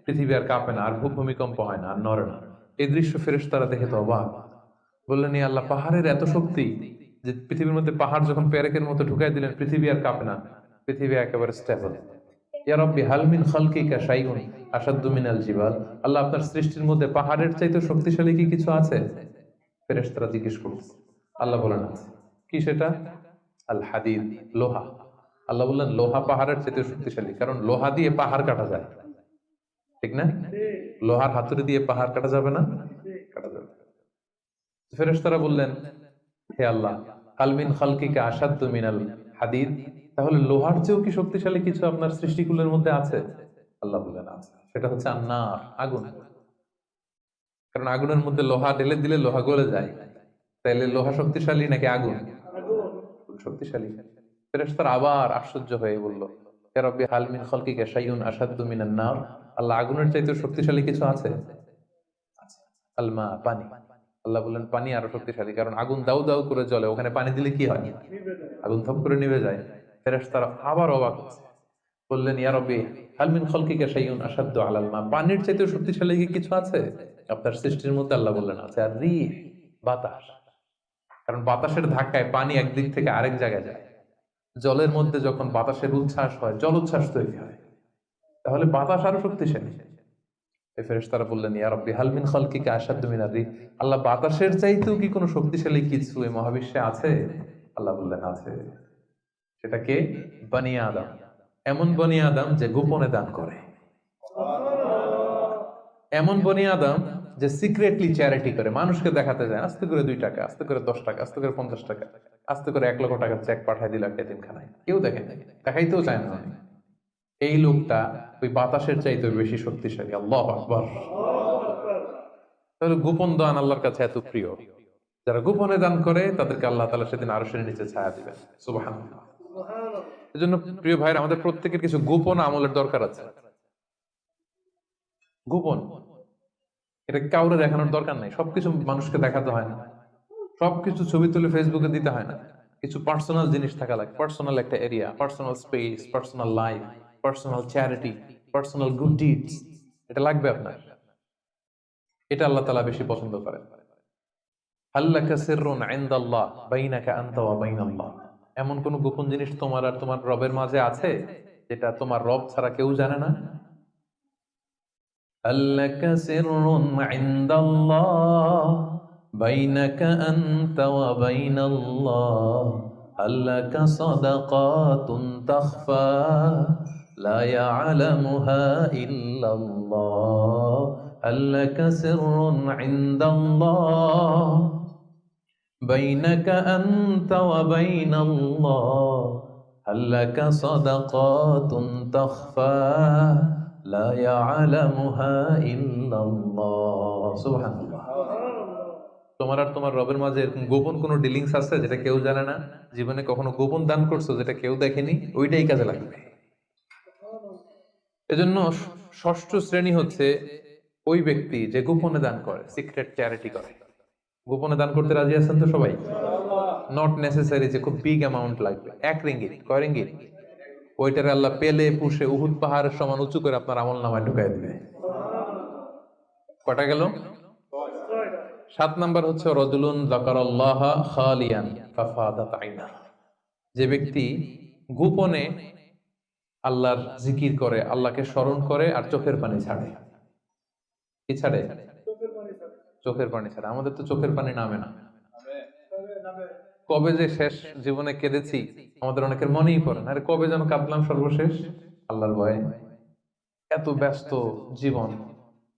Speaker 1: পৃথিবী আর কাঁপে না, আর ভূমিকম্প হয় না, আর নড়ে না। এই দৃশ্য ফেরেশতারা দেখে তো অবাক, বললেন ইয়া আল্লাহ, পাহাড়ের এত শক্তি যে পৃথিবীর মধ্যে পাহাড় যখন প্যারেকের মতো ঢুকাই দিলেন, পৃথিবী আর কাঁপে না, পৃথিবী একেবারে স্টেবল। ইয়া রাব্বি হাল মিন খালকিকা শাইউন আশাদ্দু মিনাল জিবাল, আল্লাহ আপনার সৃষ্টির মধ্যে পাহাড়ের চাইতে শক্তিশালী কি কিছু আছে? ফেরেশতারা জিজ্ঞেস করছে, আল্লাহ বলেন আছে। কি সেটা? আল হাদিদ, লোহা। আল্লাহ বললেন লোহা পাহাড়ের চাইতে শক্তিশালী, কারণ লোহা দিয়ে পাহাড় কাটা যায়, ঠিক না? লোহার হাতুড়ি দিয়ে পাহাড় কাটা যাবে না? কাটা যাবে। ফেরেশতারা বললেন হে আল্লাহ, হাল মিন খালকিকা আশাদ্দু মিনাল হাদিদ, তাহলে লোহার চেয়েও কি শক্তিশালী কিছু আপনার সৃষ্টিকুলের মধ্যে আছে? আল্লাহ বললেন আছে, সেটা হচ্ছে আন্নার, আগুন। কারণ আগুনের মধ্যে লোহা ঢেলে দিলে লোহা গলে যায়, তাইলে লোহা শক্তিশালী নাকি আগুন? শক্তিশালী। ফেরেশতারা আবার আশ্চর্য হয়ে বলল ইয়া রাব্বি হাল মিন খালকিকা শাইউন আশাদ্দু মিনান নার, আল্লাহ আগুনের চাইতে শক্তিশালী কিছু আছে? আল মা, পানি। আল্লাহ বললেন পানি আরো শক্তিশালী, কারণ আগুন দাউ দাউ করে জ্বলে, ওখানে পানি দিলে কি হয়? আগুন থপ করে নিভে যায়। ফেরেশতারা আবার অবাক হচ্ছে, বললেন ইয়া রাব্বি হাল মিন খালকিকা শাইউন আশাদ্দু আলাল মা, পানির চাইতে শক্তিশালী কি কিছু আছে আপনার সৃষ্টির মধ্যে? আল্লাহ বললেন আছে। আর রিহ, বাতাস, কারণ বাতাসের ধাক্কায় পানি একদিক থেকে আরেক জায়গায় যায়। জলের মধ্যে যখন বাতাসের উচ্ছ্বাস হয়, জল উচ্ছ্বাস তৈরি হয়, তাহলে বাতাস আরো শক্তিশালী। ফেরেশতারা বললেন ইয়া রাব্বি হাল মিন খালকিকা আশাদ্দু মিনার রিহ, আল্লাহ বাতাসের চাইতেও কি কোনো শক্তিশালী কিছু এই মহাবিশ্বে আছে? আল্লাহ বললেন আছে। সেটা কে? বনি আদম। এমন বনি আদম যে গোপনে দান করে, এমন বনি আদম যে সিক্রেটলি চ্যারিটি করে, মানুষকে দেখাতে যায়, আস্তে করে 2 টাকা, আস্তে করে 10 টাকা, আস্তে করে 50 টাকা, আস্তে করে 1 লক্ষ টাকার চেক পাঠায় দিল একটা এতিমখানায়, কেউ দেখে না, দেখাইতেও চায় না। এই লোকটা ওই বাতাসের চাইতে বেশি শক্তিশালী। আল্লাহু আকবার। তাহলে গোপন দান আল্লাহর কাছে এত প্রিয়, যারা গোপনে দান করে তাদেরকে আল্লাহ তাআলা সেদিন আরশের নিচে ছায়া দিবেন। সুবহানাল্লাহ। এজন্য প্রিয় ভাইরা, আমাদের প্রত্যেকের কিছু গোপন আমলের দরকার আছে। গোপন, এটা কাউরে দেখানোর দরকার নাই, সবকিছু মানুষকে দেখাতে হয় না, সবকিছু ছবি তুলে ফেসবুকে দিতে হয় না। কিছু পার্সোনাল জিনিস থাকা লাগে, পার্সোনাল একটা area, personal space, personal life, personal charity, personal good deeds, এটা লাগবে আপনার। এটা আল্লাহ তাআলা বেশি পছন্দ করেন। হাল্লাকা সিররুন ইনদাল্লাহ বাইনাকা আনতা ওয়া বাইনাল্লাহ, এমন কোন গোপন জিনিস তোমার আর তোমার রবের মাঝে আছে যেটা তোমার রব ছাড়া কেউ জানে না? হাল্লাকা সিররুন ইনদাল্লাহ বাইনাকা আনতা ওয়া বাইনাল্লাহ, হাল্লাকা সাদাকাতুন তাখফা লা ইয়ালামুহা ইল্লাল্লাহ, হাল্লাকা সিররুন ইনদাল্লাহ বাইনাকা আনতা ওয়া বাইনাল্লাহ, হাল্লাকা সাদাকাতুন তাখফা লা ইয়ালামুহা ইল্লাল্লাহ। সুবহানাল্লাহ। তোমার আর তোমার রবের মাঝে এরকম গোপন কোনো ডিলিংস আছে যেটা কেউ জানে না? জীবনে কখনো গোপন দান করছো যেটা কেউ দেখেনি? ওইটাই কাজে লাগবে। এজন্য ষষ্ঠ শ্রেণী হচ্ছে ওই ব্যক্তি যে গোপনে দান করে, সিক্রেট চ্যারিটি করে। গোপনে দান করতে রাজি আছেন তো সবাই? নট নেসেসারি যে খুব বিগ অ্যামাউন্ট লাগবে। 1 রিঙ্গিত, কয় রিঙ্গিত? ওইটার আল্লাহ পেলে পুষে উহুদ পাহাড়ের সমান উঁচু করে আপনার আমল নামায় ঢুকাই দিবে। কটা গেল? 7 নাম্বার হচ্ছে রাজুলুন যাকারাল্লাহ খালিয়ান ফাফাদাত আইনা, যে ব্যক্তি গোপনে আল্লাহর জিকির করে, আল্লাহকে স্মরণ করে আর চোখের পানি ছাড়ে। কি ছাড়ে? চোখের পানি ছাড়ে। আমাদের তো চোখের পানি নামে না। কবে যে শেষ জীবনে কেঁদেছি আমাদের অনেকের মনেই পড়ে না। আরে কবে যেন কাঁদলাম সর্বশেষ? আল্লাহর ভয়ে। এত ব্যস্ত জীবন,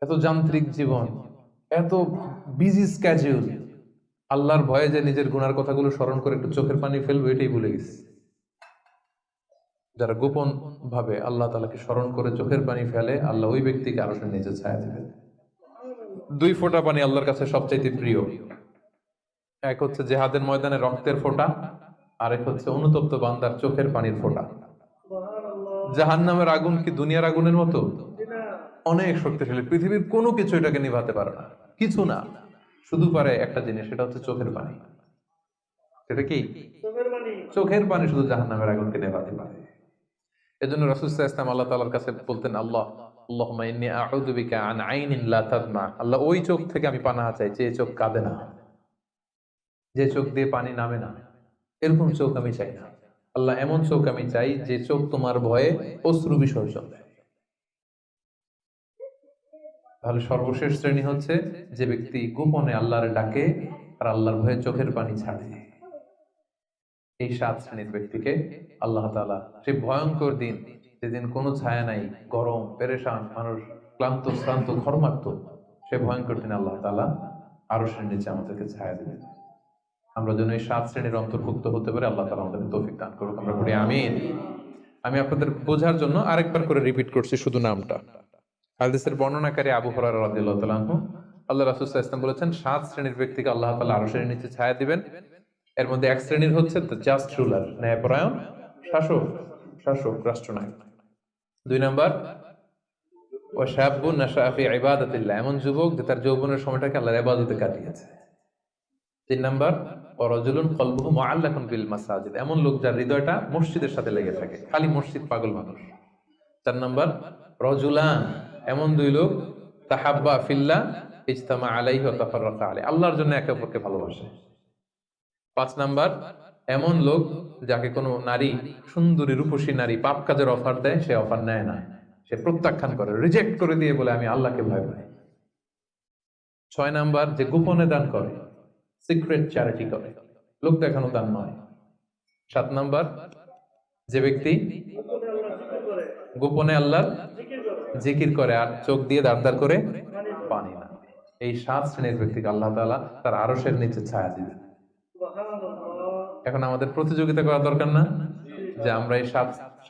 Speaker 1: এত যান্ত্রিক জীবন, এত বিজি স্ক্যাজুল, আল্লাহর ভয়ে যে নিজের গুনার কথাগুলো স্মরণ করে একটু চোখের পানি ফেলবো এটাই ভুলে গেছি। যারা গোপন ভাবে আল্লাহ তাআলাকে স্মরণ করে চোখের পানি ফেলে, আল্লাহ ওই ব্যক্তিকে আরশের নিচে ছায়া দিবেন। 2 ফোঁটা পানি আল্লাহর কাছে সবচাইতে প্রিয়। এক হচ্ছে জিহাদের ময়দানে রক্তের ফোঁটা, আরেক হচ্ছে অনুতপ্ত বান্দার চোখের পানির ফোঁটা। জাহান্নামের আগুন কি দুনিয়ার আগুনের মতো? অনেক শক্তিশালী। পৃথিবীর কোনো কিছু এটাকে নিভাতে পারে না, কিছু না। শুধু পারে একটা জিনিস, সেটা হচ্ছে চোখের পানি। সেটা কি? চোখের পানি শুধু জাহান্নামের আগুনকে নেভাতে পারে। এজন্য রাসূল সাল্লাল্লাহু আলাইহি ওয়াসাল্লাম আল্লাহ তাআলার কাছে বলতেন, আল্লাহুম্মা ইন্নী আউযু বিকা আন আইনিন লা তাদমা। আল্লাহ, ওই চোখ থেকে আমি পানাহ চাই যে চোখ কাঁদে না, যে চোখ দিয়ে পানি নামে না। এরকম চোখ আমি চাই না। আল্লাহ, এমন চোখ আমি চাই যে চোখ তোমার ভয়ে অশ্রু বিসর্জন দেয়। তাহলে সর্বশেষ শ্রেণী হচ্ছে যে ব্যক্তি গোপনে আল্লাহর ডাকে আর আল্লাহর ভয়ে চোখের পানি ছাড়ে। এই 7 শ্রেণীর ব্যক্তিকে আল্লাহ তাআলা সেই ভয়ঙ্কর দিন, যেদিন কোনো ছায়া নাই, গরম, পেরেশান, মানুষ ক্লান্ত শ্রান্ত ঘর্মাক্ত, সে ভয়ঙ্কর দিন আল্লাহ তাআলা আরশের নিচে আমাদেরকে ছায়া দিবেন। আমরা যেন এই 7 শ্রেণীর অন্তর্ভুক্ত হতে পারি। আল্লাহ তাআলা আমাদের তৌফিক দান করুক। আমরা বলি আমিন। আমি আপনাদের বোঝার জন্য আরেকবার করে রিপিট করছি শুধু নামটা। হাদিসের বর্ণনাকারী আবু হুরায়রা রাদিয়াল্লাহু তাআলা আনহু, আল্লাহ রাসূল সাল্লাল্লাহু আলাইহি ওয়াসাল্লাম বলেছেন 7 শ্রেণীর ব্যক্তিকে আল্লাহ তাআলা আরশের নিচে ছায়া দিবেন। এর মধ্যে এক শ্রেণীর হচ্ছে দ্য জাস্ট রুলার, ন্যায়পরায়ণ শাসক, রাষ্ট্রনায়ক। 2 নাম্বার ওয়া শাবুন নাশাআ ফি ইবাদাতিল্লাহ, এমন যুবক যে তার যৌবনের সময়টাকে আল্লাহর ইবাদতে কাটিয়েছে। 3 নাম্বার ওয়া রাজুলুন কলবুহু মুআল্লাকুন বিল মাসাজিদ, এমন লোক যার হৃদয়টা মসজিদের সাথে লেগে থাকে, খালি মসজিদ পাগল মানুষ। 4 নাম্বার রাজুলান, এমন 2 লোক তাহাব্বা ফিল্লাহ ইজতামা আলাইহি ওয়া তাফাররাকা আলাইহি, আল্লাহর জন্য একে অপরকে ভালোবাসে। 5 নাম্বার এমন লোক যাকে কোনো নারী, সুন্দরী রূপসী নারী পাপ কাজের অফার দেয়, সে অফার নেয় না, সে প্রত্যাখ্যান করে, রিজেক্ট করে দিয়ে বলে আমি আল্লাহকে ভয় পাই। 6 নাম্বার যে গোপনে দান করে, সিক্রেট চ্যারিটি করে, লোক দেখানো দান নয়। 7 নাম্বার যে ব্যক্তি গোপনে আল্লাহর জিকির করে আর চোখ দিয়ে দাঁড় করে পানি না। এই 7 শ্রেণীর ব্যক্তিকে আল্লাহ তাআলা তার আরশের নিচে ছায়া দিবেন। এখন আমাদের প্রতিযোগিতা করা দরকার না যে আমরা এই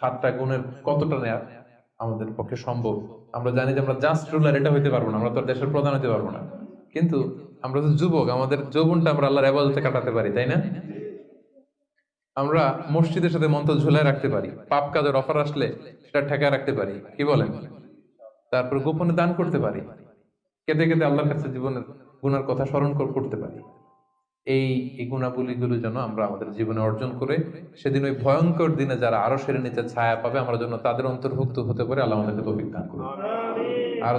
Speaker 1: 7টা গুণের কতটা নেয়া আমাদের পক্ষে সম্ভব। আমরা জানি যে আমরা জাস্ট রুলার এটা হইতে পারবো না, আমরা তো দেশের প্রধান হইতে পারবো না, কিন্তু আমরা তো যুবক, আমাদের যৌবনটা আমরা আল্লাহর ইবাদতে কাটাতে পারি, তাই না? আমরা মসজিদের সাথে মন্ত্র ঝুলায় রাখতে পারি, পাপ কাজের অফার আসলে সেটা ঠেকায় রাখতে পারি, কি বলেন? তারপর গোপনে দান করতে পারি, কেঁদে কেঁদে আল্লাহর কাছে জীবনের গুনার কথা স্মরণ করতে পারি। এই গুণাবলীগুলো যেন আমরা আমাদের জীবনে অর্জন করে সেদিন ওই ভয়ঙ্কর দিনে যারা আরশের নিচে ছায়া পাবে, আমরা যেন তাদের অন্তর্ভুক্ত হতে পারি। আল্লাহ আমাদেরকে তৌফিক দান করুন। আর